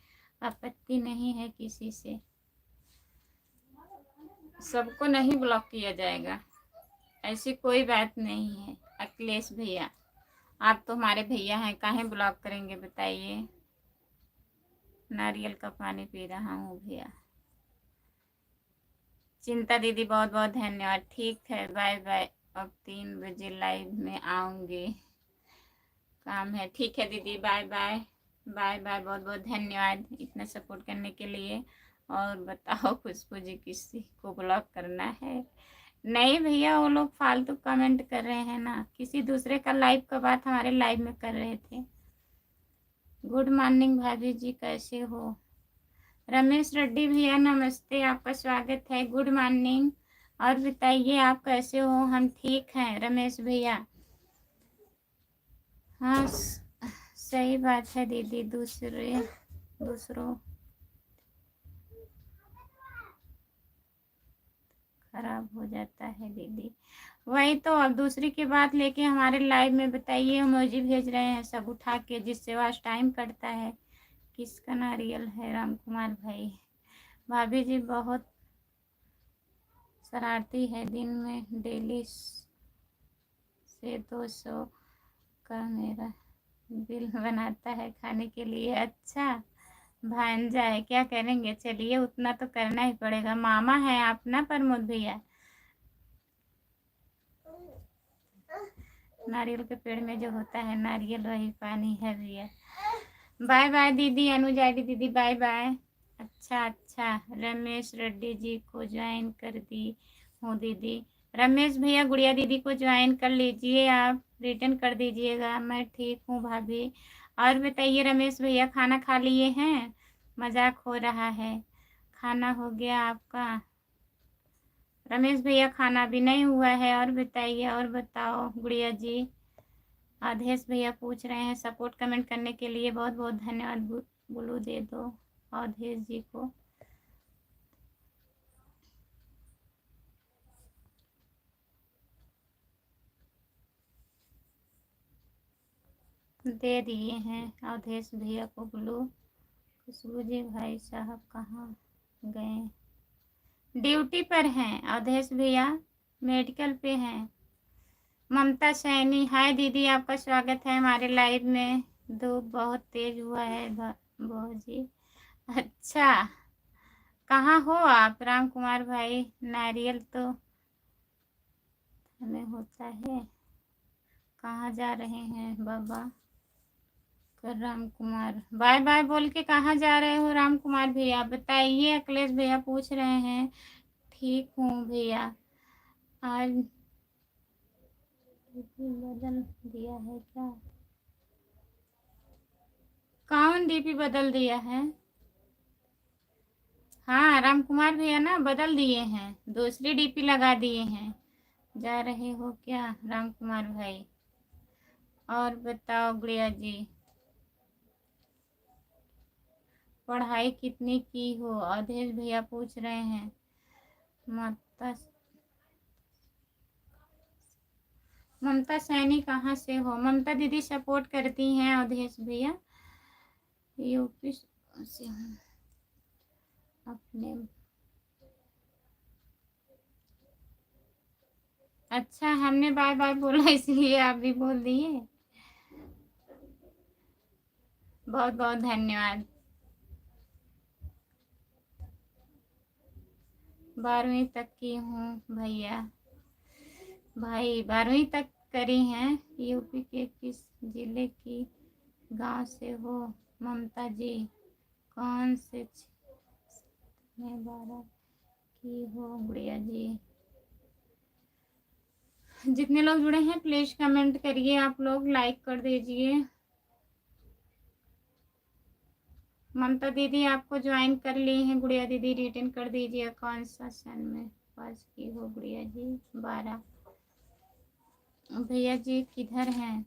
आपत्ति नहीं है किसी से। सबको नहीं ब्लॉक किया जाएगा, ऐसी कोई बात नहीं है अखिलेश भैया। आप तो हमारे भैया हैं, काहे ब्लॉक करेंगे बताइए। नारियल का पानी पी रहा हूँ भैया। चिंता दीदी बहुत बहुत धन्यवाद। ठीक है, बाय बाय। अब 3 बजे लाइव में आऊँगी, काम है। ठीक है दीदी, बाय बाय। बाय बाय, बहुत बहुत धन्यवाद इतना सपोर्ट करने के लिए। और बताओ खुशबू जी किसी को ब्लॉक करना है? नहीं भैया, वो लोग फालतू कमेंट कर रहे हैं ना, किसी दूसरे का लाइव का बात हमारे लाइव में कर रहे थे। गुड मॉर्निंग भाभी जी, कैसे हो? रमेश रेड्डी भैया नमस्ते, आपका स्वागत है। Good morning. और बताइए आप कैसे हो? हम ठीक हैं रमेश भैया। हाँ सही बात है दीदी, दूसरों खराब हो जाता है दीदी। वही तो, अब दूसरी की बात लेके हमारे लाइव में बताइए, इमोजी भेज रहे हैं सब उठा के, जिससे वॉच टाइम कटता है। किसका नारियल है? राम कुमार भाई। भाभी जी बहुत शरारती है, दिन में डेली से 200 का मेरा बिल बनाता है खाने के लिए। अच्छा भांजा है, क्या करेंगे, चलिए उतना तो करना ही पड़ेगा। मामा है आप ना प्रमोद भैया। नारियल के पेड़ में जो होता है नारियल, वही पानी है भैया। बाय बाय दीदी, अनुजाडी दीदी बाय बाय। अच्छा, रमेश रेड्डी जी को ज्वाइन कर दी हूँ दीदी। रमेश भैया गुड़िया दीदी को ज्वाइन कर लीजिए, आप रिटर्न कर दीजिएगा। मैं ठीक हूँ भाभी। और बताइए रमेश भैया, खाना खा लिए हैं? मजाक हो रहा है। खाना हो गया आपका? रमेश भैया खाना भी नहीं हुआ है। और बताइए, और बताओ गुड़िया जी। आदेश भैया पूछ रहे हैं, सपोर्ट कमेंट करने के लिए बहुत बहुत धन्यवाद। ब्लू दे दो आदेश जी को। दे दिए हैं आदेश भैया को ब्लू। खुशबू जी भाई साहब कहाँ गए? ड्यूटी पर हैं आदेश भैया, मेडिकल पे हैं। ममता सैनी, हाय दीदी, आपका स्वागत है हमारे लाइव में। धूप बहुत तेज हुआ है जी। अच्छा, कहाँ हो आप? राम कुमार भाई, नारियल तो हमें होता है। कहाँ जा रहे हैं बाबा? कर राम कुमार बाय बाय बोल के कहाँ जा रहे हो राम कुमार भैया, बताइए। अखिलेश भैया पूछ रहे हैं। ठीक हूँ भैया। आज डीपी बदल दिया है क्या? कौन डीपी बदल दिया है? हाँ राम कुमार भैया ना बदल दिए हैं, दूसरी डीपी लगा दिए हैं। जा रहे हो क्या राम कुमार भाई? और बताओ गुड़िया जी, पढ़ाई कितनी की हो? अवधेश भैया पूछ रहे हैं। ममता सैनी कहाँ से हो? ममता दीदी सपोर्ट करती हैं अवधेश भैया। यूपी से हूँ अपने। अच्छा, हमने बाय बाय बोला इसलिए आप भी बोल दिए। बहुत बहुत धन्यवाद। 12वीं तक की हूँ भैया। भाई 12वीं तक करी हैं। यूपी के किस जिले की गांव से हो ममता जी? कौन से में 12 की हो गुड़िया जी? जितने लोग जुड़े हैं प्लीज कमेंट करिए, आप लोग लाइक कर दीजिए। ममता दीदी आपको ज्वाइन कर ली हैं, गुड़िया दीदी रिटर्न कर दीजिए। कौन सा सन में पास की हो गुड़िया जी? 12। भैया जी किधर हैं?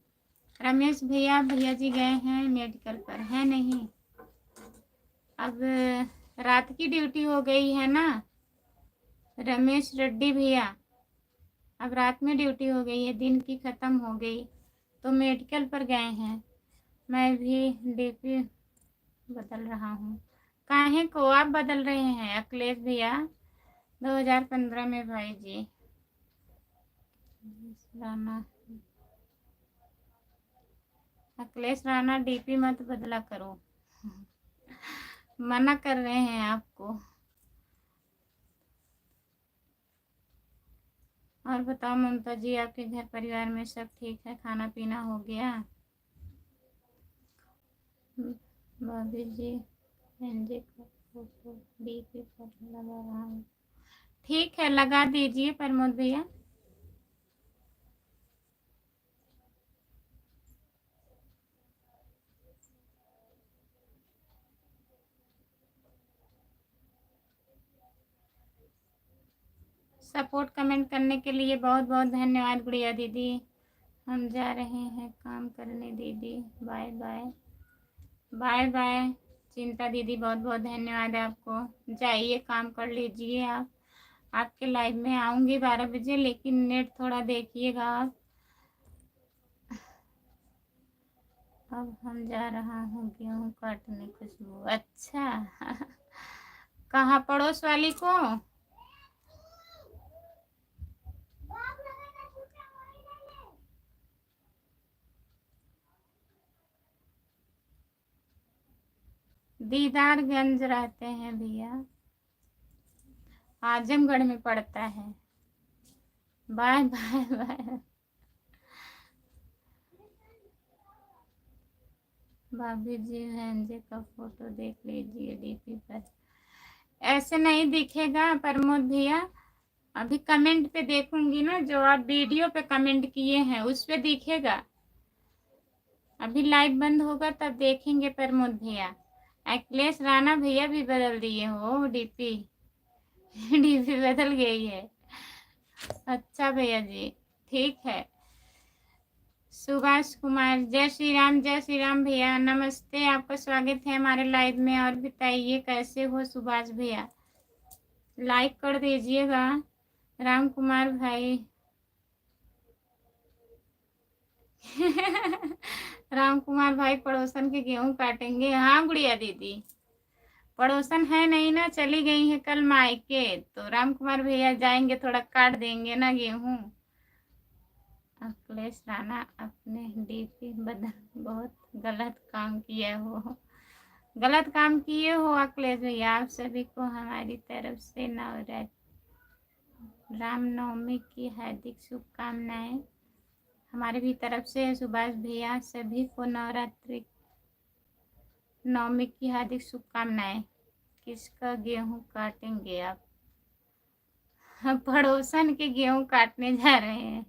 रमेश भैया, भैया जी गए हैं मेडिकल पर, है नहीं। अब रात की ड्यूटी हो गई है ना रमेश रेड्डी भैया, अब रात में ड्यूटी हो गई है, दिन की ख़त्म हो गई तो मेडिकल पर गए हैं। मैं भी डीपी बदल रहा हूँ। काहे को आप बदल रहे हैं अखिलेश भैया? 2015 में भाई जी। राणा, अखिलेश राणा डीपी मत बदला करो। मना कर रहे हैं आपको। और बताओ ममता जी, आपके घर परिवार में सब ठीक है? खाना पीना हो गया? भाभी जी एनजे को फोटो डीपी पर लगा रहा हूँ। ठीक है, लगा दीजिए प्रमोद भैया। सपोर्ट कमेंट करने के लिए बहुत बहुत धन्यवाद गुड़िया दीदी। हम जा रहे हैं काम करने दीदी, बाय बाय। बाय बाय चिंता दीदी, बहुत बहुत धन्यवाद आपको। जाइए काम कर लीजिए आप। आपके लाइव में आऊँगी 12 बजे, लेकिन नेट थोड़ा देखिएगा आप। अब हम जा रहा हूँ गेहूँ काटने खुशबू। अच्छा कहाँ, पड़ोस वाली को? दीदारगंज रहते हैं भैया, आजमगढ़ में पड़ता है। Bye bye bye. भाभी जी भांजे का फोटो देख लीजिए डीपी पर। ऐसे नहीं दिखेगा प्रमोद भैया, अभी कमेंट पे देखूंगी ना, जो आप वीडियो पे कमेंट किए हैं उस पे दिखेगा। अभी लाइव बंद होगा तब देखेंगे प्रमोद भैया। अखिलेश राणा भैया भी बदल दिए हो डीपी। डीपी बदल गई है। अच्छा भैया जी, ठीक है। सुभाष कुमार, जय श्री राम भैया, नमस्ते, आपका स्वागत है हमारे लाइव में। और बताइए कैसे हो सुभाष भैया? लाइक कर दीजिएगा। राम कुमार भाई राम कुमार भाई पड़ोसन के गेहूं काटेंगे। हाँ गुड़िया दीदी, पड़ोसन है नहीं ना, चली गई है कल मायके, तो राम कुमार भैया जाएंगे, थोड़ा काट देंगे ना गेहूं। अखिलेश राणा अपने डीपी बदल, बहुत गलत काम किया हो। गलत काम किए हो अखिलेश भैया। आप सभी को हमारी तरफ से रामनवमी की हार्दिक शुभकामनाएं। हमारे भी तरफ से सुभाष भैया सभी को नवमी की हार्दिक शुभकामनाएं। किसका गेहूं काटेंगे आप? पड़ोसन के गेहूं काटने जा रहे हैं।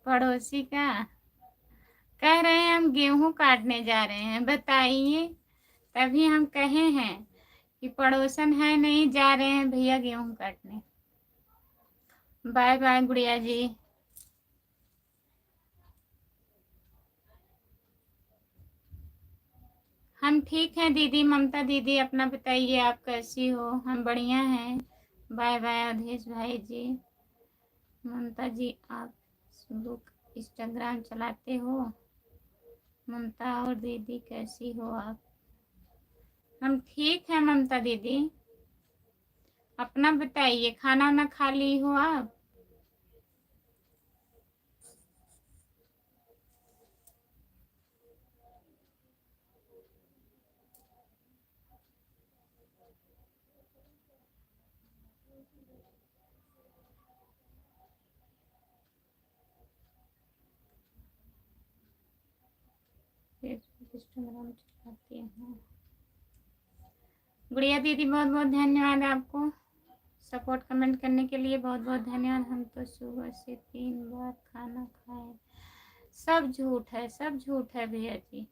पड़ोसी का कह रहे हैं हम गेहूं काटने जा रहे हैं, बताइए। तभी हम कहे हैं कि पड़ोसन है नहीं, जा रहे हैं भैया गेहूं काटने। बाय बाय गुड़िया जी। हम ठीक हैं दीदी, ममता दीदी, अपना बताइए आप कैसी हो? हम बढ़िया हैं। बाय बाय अवधेश भाई जी। ममता जी, आप फेसबुक इंस्टाग्राम चलाते हो? ममता और दीदी कैसी हो आप? हम ठीक हैं ममता दीदी, अपना बताइए। खाना वाना खा ली हो आप? फेसबुक इंस्टाग्राम चलाती हूँ। गुड़िया दीदी, बहुत बहुत धन्यवाद आपको। सपोर्ट कमेंट करने के लिए बहुत बहुत धन्यवाद। हम तो सुबह से 3 बार खाना खाए। सब झूठ है, सब झूठ है भैया जी।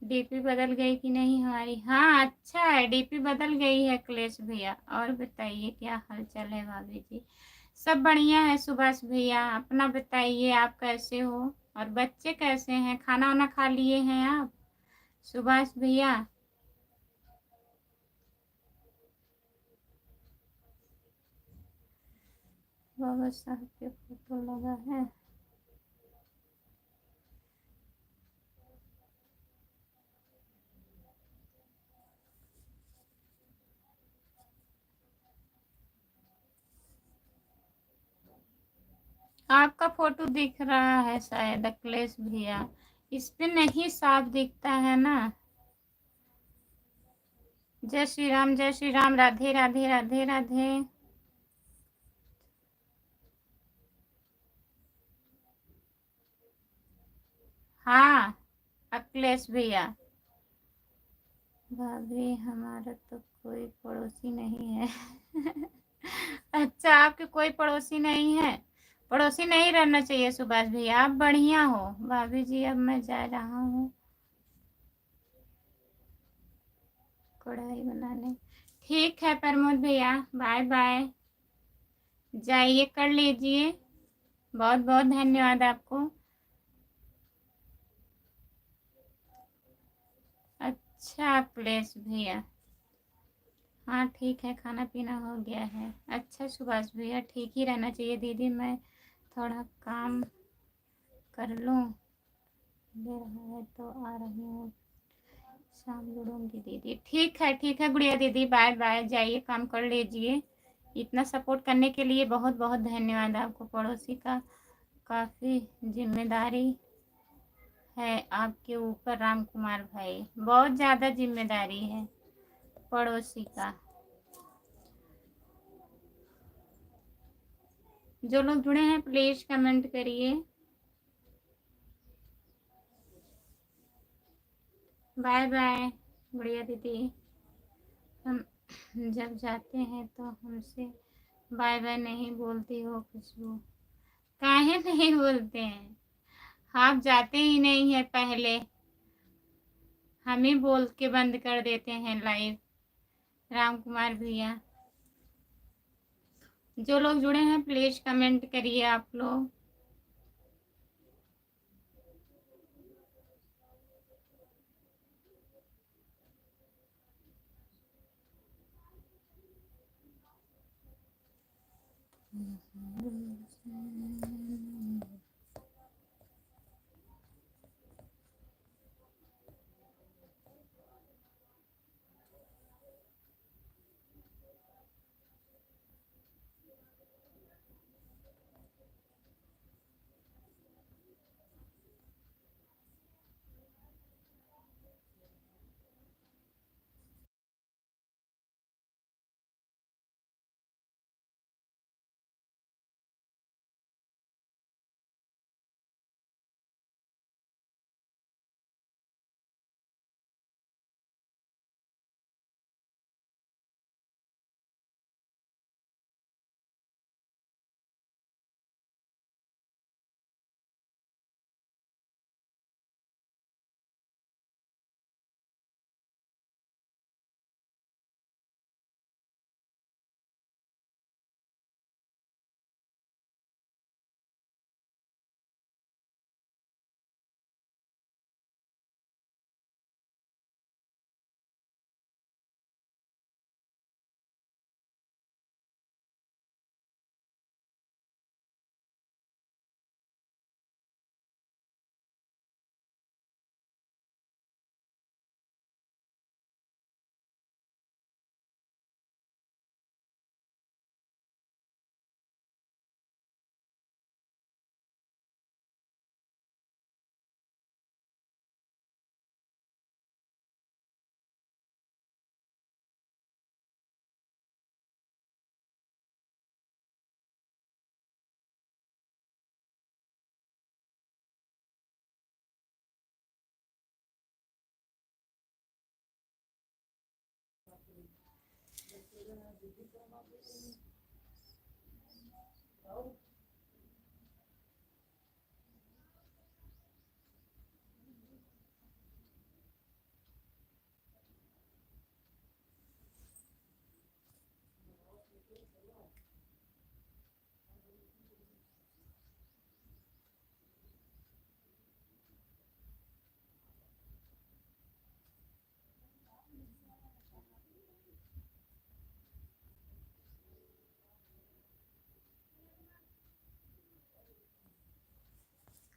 डीपी बदल गई कि नहीं हमारी? हाँ अच्छा है, डीपी बदल गई है अखिलेश भैया। और बताइए क्या हाल चाल है भाभी जी? सब बढ़िया है सुभाष भैया, अपना बताइए आप कैसे हो? और बच्चे कैसे हैं? खाना वाना खा लिए हैं आप सुभाष भैया? बाबा साहब के फोटो लगा है। आपका फोटो दिख रहा है शायद अखिलेश भैया, इस पे नहीं साफ दिखता है ना। जय श्री राम, जय श्री राम, राधे राधे राधे राधे। हाँ अखिलेश भैया। भाभी हमारा तो कोई पड़ोसी नहीं है। अच्छा आपके कोई पड़ोसी नहीं है? पड़ोसी नहीं रहना चाहिए सुभाष भैया, आप बढ़िया हो। भाभी जी अब मैं जा रहा हूँ कढ़ाई बनाने। ठीक है प्रमोद भैया, बाय बाय, जाइए कर लीजिए। बहुत बहुत धन्यवाद आपको। अच्छा अखिलेश भैया, हाँ ठीक है, खाना पीना हो गया है। अच्छा सुभाष भैया ठीक ही रहना चाहिए। दीदी मैं थोड़ा काम कर लूँ, दे रहा है तो आ रही हूँ, शाम जुड़ूंगी दीदी। ठीक है गुड़िया दीदी, बाय बाय, जाइए काम कर लीजिए। इतना सपोर्ट करने के लिए बहुत बहुत धन्यवाद आपको। पड़ोसी का काफ़ी जिम्मेदारी है आपके ऊपर राम कुमार भाई, बहुत ज़्यादा जिम्मेदारी है पड़ोसी का। जो लोग जुड़े हैं प्लीज कमेंट करिए। बाय बाय बढ़िया दीदी। हम जब जाते हैं तो हमसे बाय बाय नहीं बोलती हो खुशबू? काहे नहीं बोलते हैं? आप जाते ही नहीं है, पहले हम ही बोल के बंद कर देते हैं लाइव। राम कुमार भैया, जो लोग जुड़े हैं प्लीज कमेंट करिए आप लोग।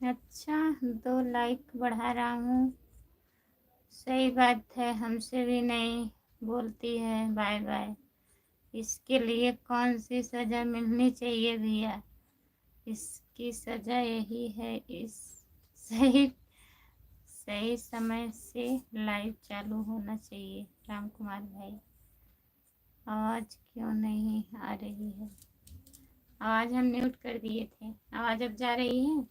अच्छा 2 लाइक बढ़ा रहा हूँ, सही बात है, हमसे भी नहीं बोलती है बाय बाय। इसके लिए कौन सी सज़ा मिलनी चाहिए भैया? इसकी सज़ा यही है, इस सही सही समय से लाइव चालू होना चाहिए। राम कुमार भाई, आवाज़ क्यों नहीं आ रही है? आवाज़ हम म्यूट कर दिए थे, आवाज़ अब जा रही है?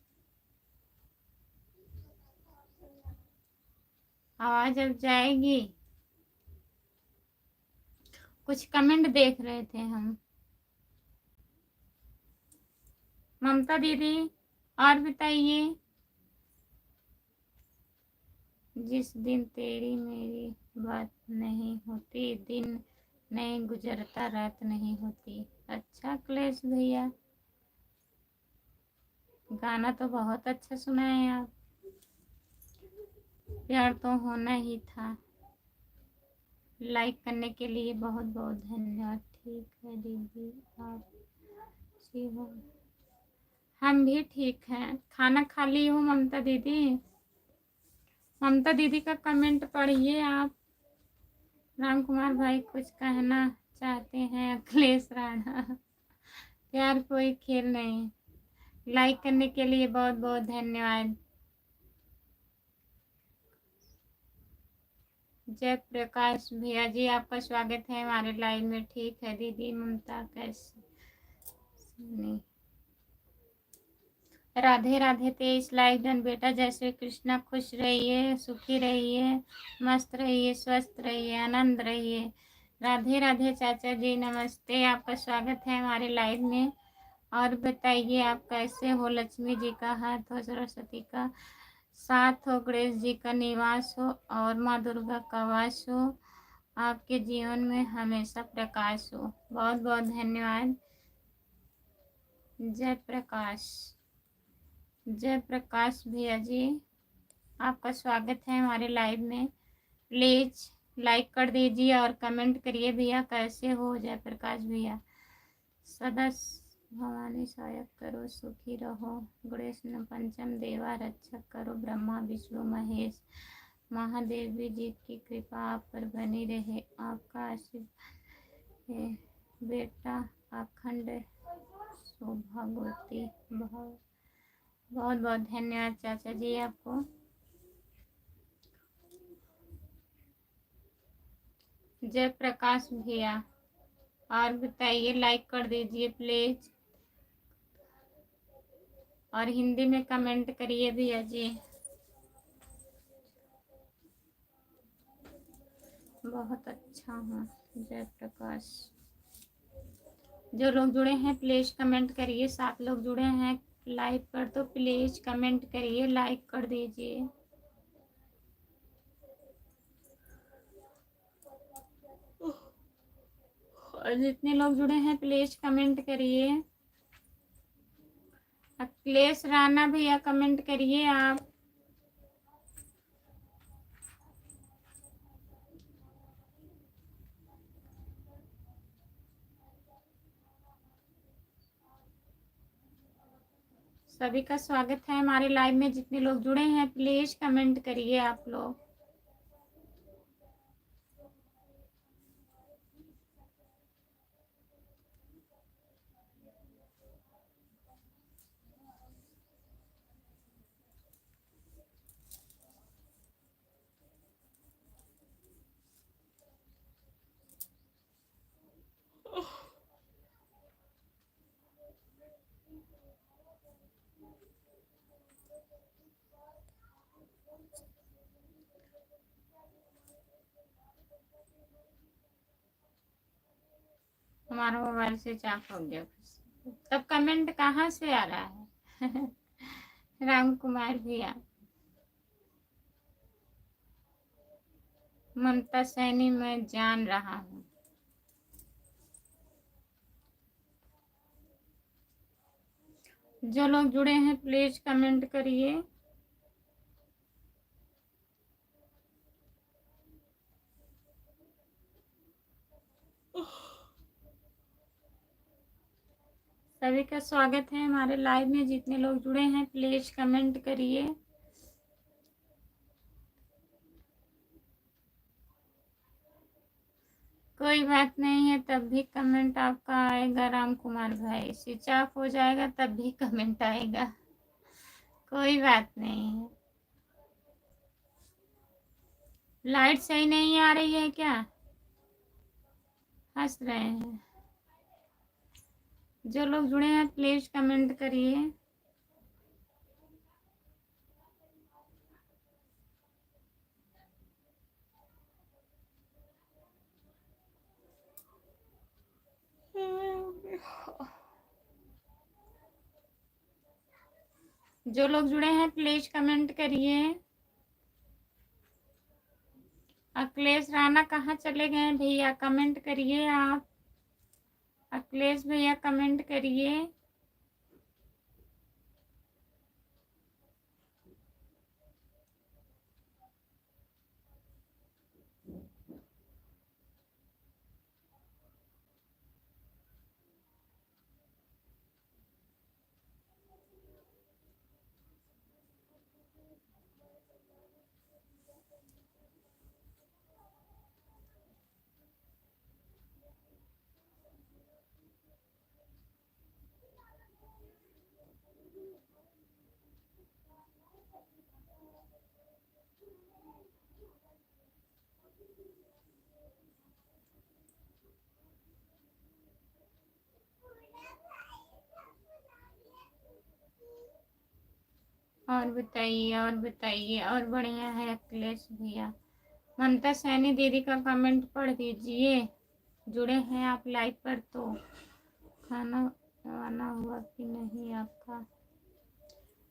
आवाज अब जाएगी। कुछ कमेंट देख रहे थे हम। ममता दीदी और बताइए। जिस दिन तेरी मेरी बात नहीं होती, दिन नहीं गुजरता, रात नहीं होती। अच्छा क्लेश भैया, गाना तो बहुत अच्छा सुनाए आप। प्यार तो होना ही था। लाइक करने के लिए बहुत बहुत धन्यवाद। ठीक है दीदी, आप अच्छी हो? हम भी ठीक हैं। खाना खा ली हो ममता दीदी? ममता दीदी का कमेंट पढ़िए आप। राम कुमार भाई कुछ कहना चाहते हैं? अखिलेश राणा, प्यार कोई खेल नहीं। लाइक करने के लिए बहुत बहुत धन्यवाद। जय प्रकाश भैया जी, आपका स्वागत है हमारे लाइव में। ठीक है दीदी। ममता कैसे नहीं? राधे राधे। 23 लाइक डन बेटा। जय श्री कृष्णा। खुश रहिए, सुखी रहिए, मस्त रहिए, स्वस्थ रहिए, आनंद रहिए। राधे राधे चाचा जी, नमस्ते। आपका स्वागत है हमारे लाइव में। और बताइए आप कैसे हो? लक्ष्मी जी का हाथ हो, सरस्वती का साथ हो, गणेश जी का निवास हो और माँ दुर्गा का वास हो। आपके जीवन में हमेशा प्रकाश हो। बहुत बहुत धन्यवाद। जय प्रकाश, जय प्रकाश भैया जी, आपका स्वागत है हमारे लाइव में। प्लीज लाइक कर दीजिए और कमेंट करिए भैया कैसे हो। जय प्रकाश भैया। सदा भवानी सहायक करो, सुखी रहो। गणेश न पंचम देवा रक्षक करो। ब्रह्मा विष्णु महेश महादेव जी की कृपा आप पर बनी रहे। आपका आशीर्वाद है बेटा। अखंड सौभाग्यवती भाव। बहुत बहुत धन्यवाद चाचा जी आपको। जय प्रकाश भैया, और बताइए, लाइक कर दीजिए प्लीज और हिंदी में कमेंट करिए भैया जी। बहुत अच्छा हूँ। जय प्रकाश। जो लोग जुड़े हैं प्लीज कमेंट करिए। 7 लोग जुड़े हैं लाइव पर, तो प्लीज कमेंट करिए, लाइक कर दीजिए। और जितने लोग जुड़े हैं प्लीज कमेंट करिए। अखिलेश राणा भैया कमेंट करिए आप। सभी का स्वागत है हमारे लाइव में। जितने लोग जुड़े हैं प्लीज कमेंट करिए आप लोग। हमारा मोबाइल स्विच ऑफ हो गया। तब कमेंट कहाँ से आ रहा है? राम कुमार भैया। ममता सैनी मैं जान रहा हूँ। जो लोग जुड़े हैं प्लीज कमेंट करिए। सभी का स्वागत है हमारे लाइव में। जितने लोग जुड़े हैं प्लीज कमेंट करिए। कोई बात नहीं है, तब भी कमेंट आपका आएगा राम कुमार भाई। स्विच ऑफ हो जाएगा तब भी कमेंट आएगा, कोई बात नहीं है। लाइट सही नहीं आ रही है क्या? हंस रहे हैं। जो लोग जुड़े हैं प्लीज कमेंट करिए। जो लोग जुड़े हैं प्लीज कमेंट करिए। अखिलेश राणा कहाँ चले गए भैया, कमेंट करिए आप। अखिलेश भैया कमेंट करिए। और बताइए और बढ़िया है अखिलेश भैया। ममता सैनी दीदी का कमेंट पढ़ दीजिए। जुड़े हैं आप लाइव पर तो। खाना वाना हुआ कि नहीं आपका?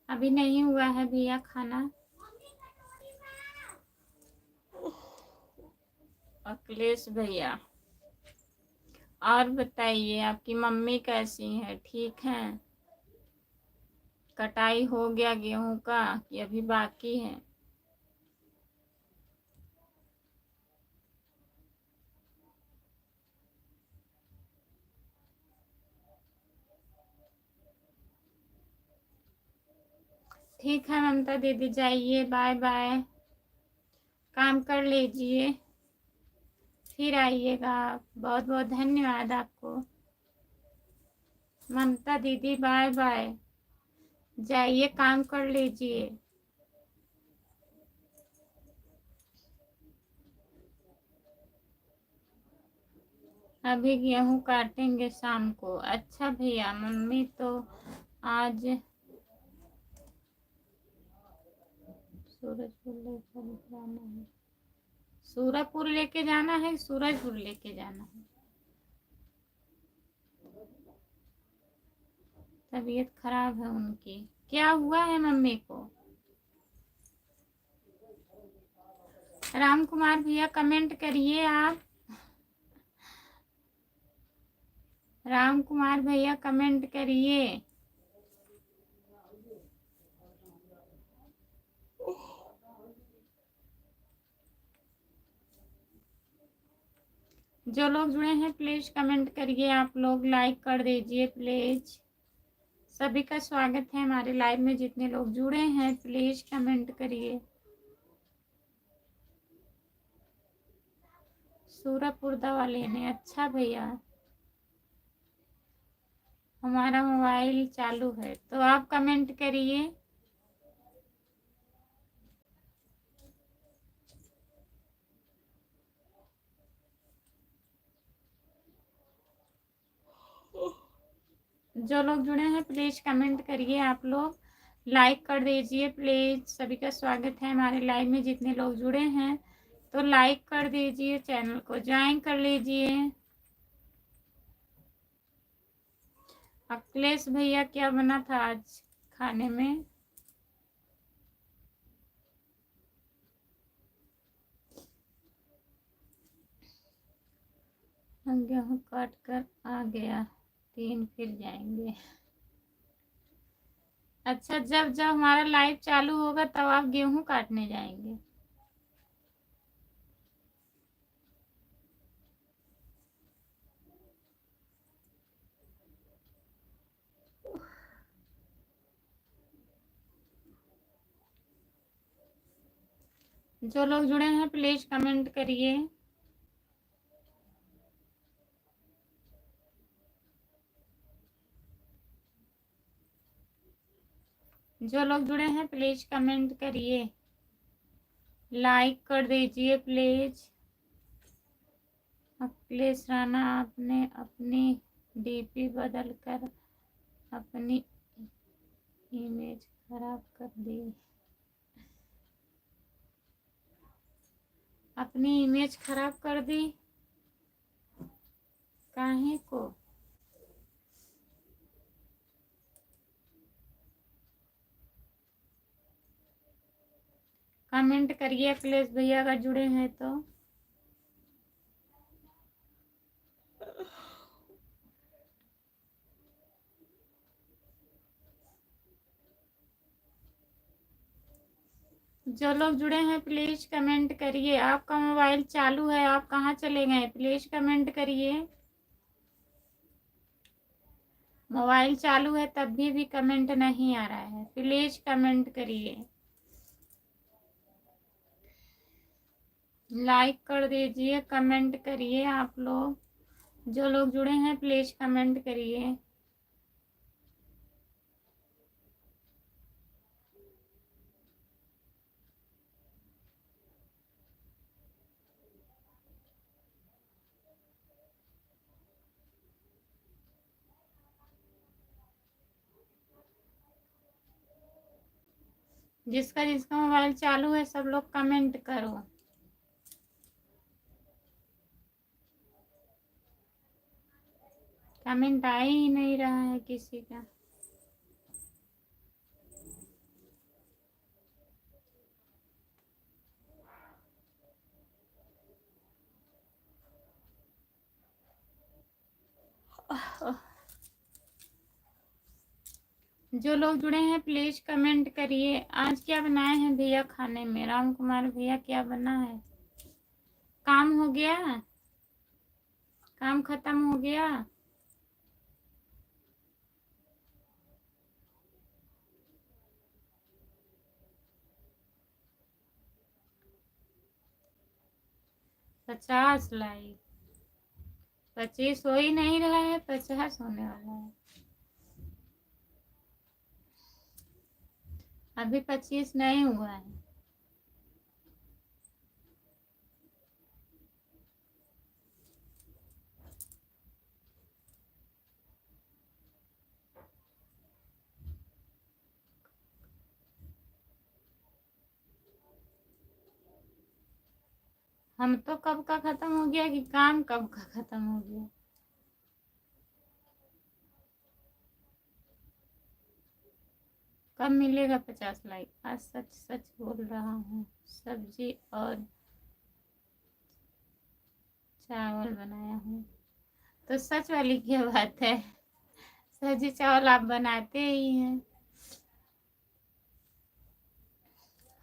अभी नहीं हुआ है भैया खाना। अखिलेश भैया और बताइए, आपकी मम्मी कैसी है, ठीक है? कटाई हो गया गेहूं का कि अभी बाकी है? ठीक है ममता दीदी, जाइए, बाय बाय। काम कर लीजिए, फिर आइएगा आप। बहुत बहुत धन्यवाद आपको। ममता दीदी बाय बाय, जाइए काम कर लीजिए। अभी गेहूं काटेंगे शाम को। अच्छा भैया, मम्मी तो आज सूरजपुर लेकर जाना है। सूरजपुर लेके जाना है, सूरजपुर लेके जाना है। तबीयत खराब है उनकी। क्या हुआ है मम्मी को? राम कुमार भैया कमेंट करिए आप। राम कुमार भैया कमेंट करिए। जो लोग जुड़े हैं प्लीज कमेंट करिए। आप लोग लाइक कर दीजिए प्लीज। सभी का स्वागत है हमारे लाइव में। जितने लोग जुड़े हैं प्लीज कमेंट करिए। सूरजपुर दवा लेने। अच्छा भैया, हमारा मोबाइल चालू है तो आप कमेंट करिए। जो लोग जुड़े हैं प्लीज कमेंट करिए। आप लोग लाइक कर दीजिए प्लीज। सभी का स्वागत है हमारे लाइव में। जितने लोग जुड़े हैं तो लाइक कर दीजिए, चैनल को ज्वाइन कर लीजिए। अखिलेश भैया क्या बना था आज खाने में? गेहूं काट कर आ गया, 3 फिर जाएंगे। अच्छा, जब जब हमारा लाइव चालू होगा तब आप गेहूं काटने जाएंगे? जो लोग जुड़े हैं प्लीज कमेंट करिए। जो लोग जुड़े हैं प्लीज कमेंट करिए। लाइक कर दीजिए प्लीज। अखिलेश राणा, आपने अपनी डीपी बदल कर अपनी इमेज खराब कर दी। अपनी इमेज खराब कर दी? काहे को? कमेंट करिए अखिलेश भैया अगर जुड़े हैं तो। जो लोग जुड़े हैं प्लीज कमेंट करिए। आपका मोबाइल चालू है, आप कहाँ चले गए? प्लीज कमेंट करिए। मोबाइल चालू है तब भी कमेंट नहीं आ रहा है, प्लीज कमेंट करिए। लाइक कर दीजिए, कमेंट करिए। आप लोग जो लोग जुड़े हैं प्लीज कमेंट करिए। जिसका जिसका मोबाइल चालू है सब लोग कमेंट करो। कमेंट आ ही नहीं रहा है किसी का। जो लोग जुड़े हैं प्लीज कमेंट करिए। आज क्या बनाए हैं भैया खाने में? राम कुमार भैया क्या बना है? काम हो गया? काम खत्म हो गया? पचास लाइक, 25 हो ही नहीं रहा है, 50 होने वाला है। अभी 25 नहीं हुआ है। हम तो कब का खत्म हो गया कि काम कब का खत्म हो गया। कब मिलेगा 50 लाइक? आज सच सच बोल रहा हूँ, सब्जी और चावल बनाया हूँ। तो सच वाली क्या बात है? सब्जी चावल आप बनाते ही हैं।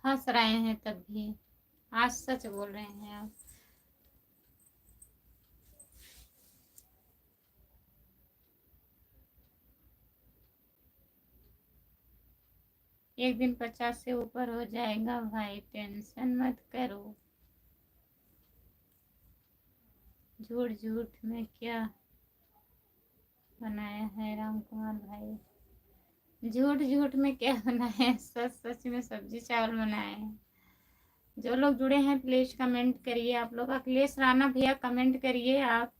हंस रहे हैं तब भी, आज सच बोल रहे हैं आप। एक दिन 50 से ऊपर हो जाएगा भाई, टेंशन मत करो। झूठ झूठ में क्या बनाया है राम कुमार भाई? झूठ झूठ में क्या बनाया है? सच सच में सब्जी चावल बनाए हैं। जो लोग जुड़े हैं प्लीज कमेंट करिए। आप लोग अखिलेश राणा भैया कमेंट करिए। आप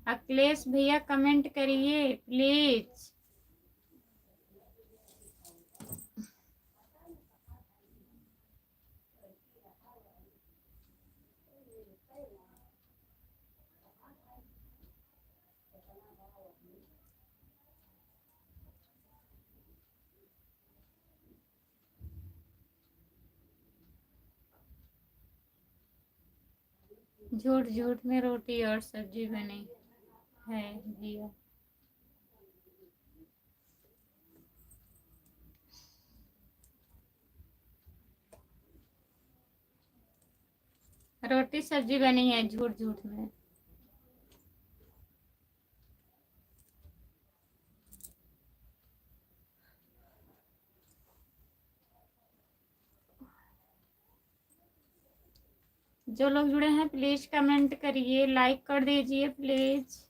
अखिलेश भैया कमेंट करिए प्लीज। झूठ झूठ में रोटी और सब्जी बनी है भैया। रोटी सब्जी बनी है झूठ झूठ में। जो लोग जुड़े हैं प्लीज कमेंट करिए, लाइक कर दीजिए प्लीज।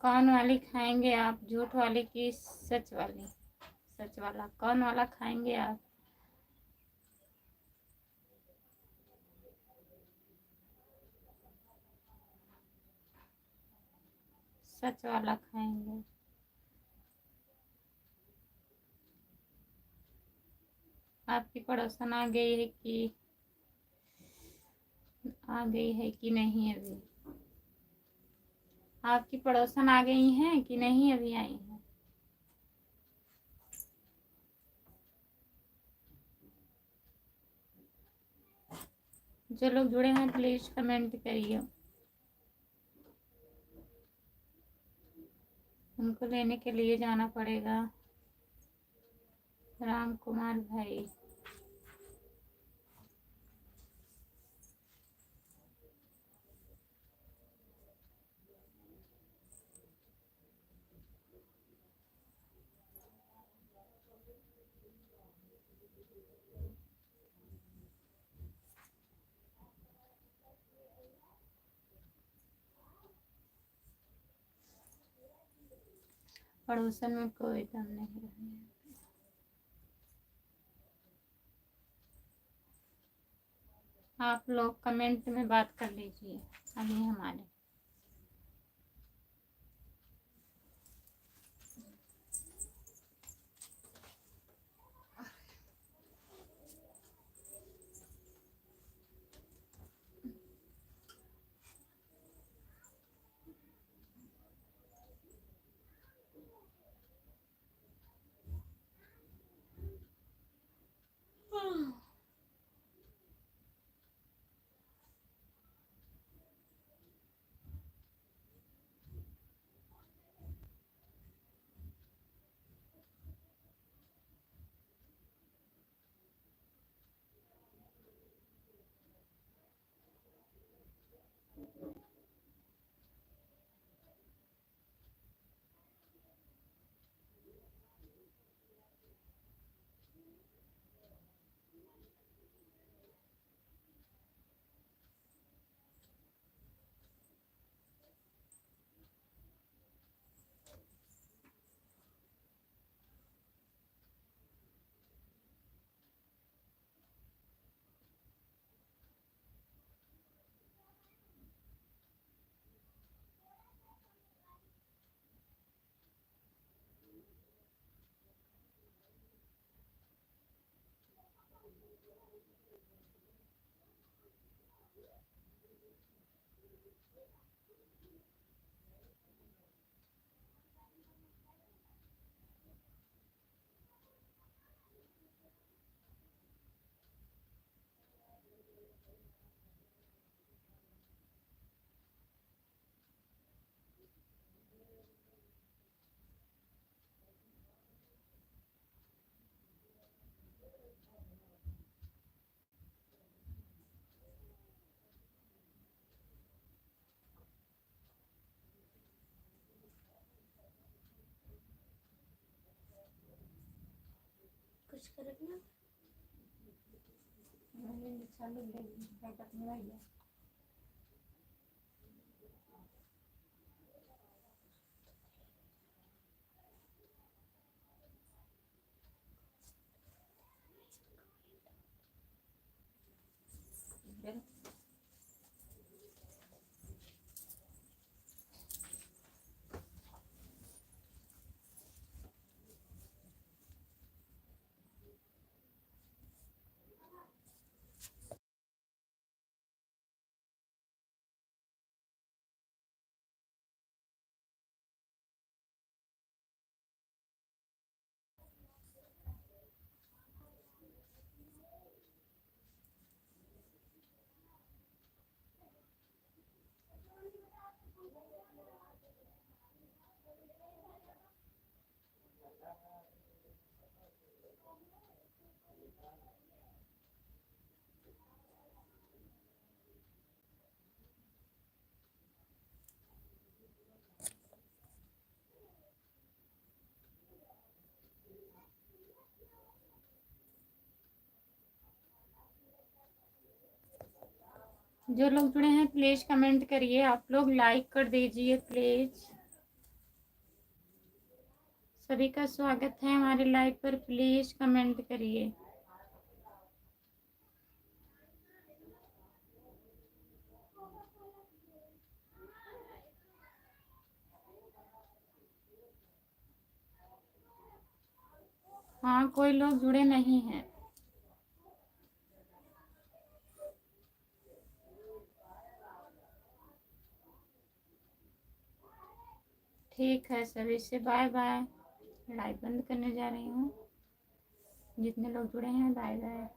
कौन वाली खाएंगे आप, झूठ वाली की सच वाली? सच वाला। कौन वाला खाएंगे आप? सच वाला खाएंगे। आपकी पड़ोसन आ गई है कि नहीं अभी? आपकी पड़ोसन आ गई हैं कि नहीं अभी आई हैं? जो लोग जुड़े हैं प्लीज कमेंट करिए। उनको लेने के लिए जाना पड़ेगा। राम कुमार भाई, पड़ोसन में कोई दम नहीं रहा। आप लोग कमेंट में बात कर लीजिए अभी हमारे। कुछ करना चालू ले जो लोग जुड़े हैं प्लीज कमेंट करिए। आप लोग लाइक कर दीजिए प्लीज। सभी का स्वागत है हमारे लाइव पर। प्लीज कमेंट करिए। हाँ, कोई लोग जुड़े नहीं हैं। ठीक है, सभी से बाय बाय। लाइव बंद करने जा रही हूँ। जितने लोग जुड़े हैं बाय बाय।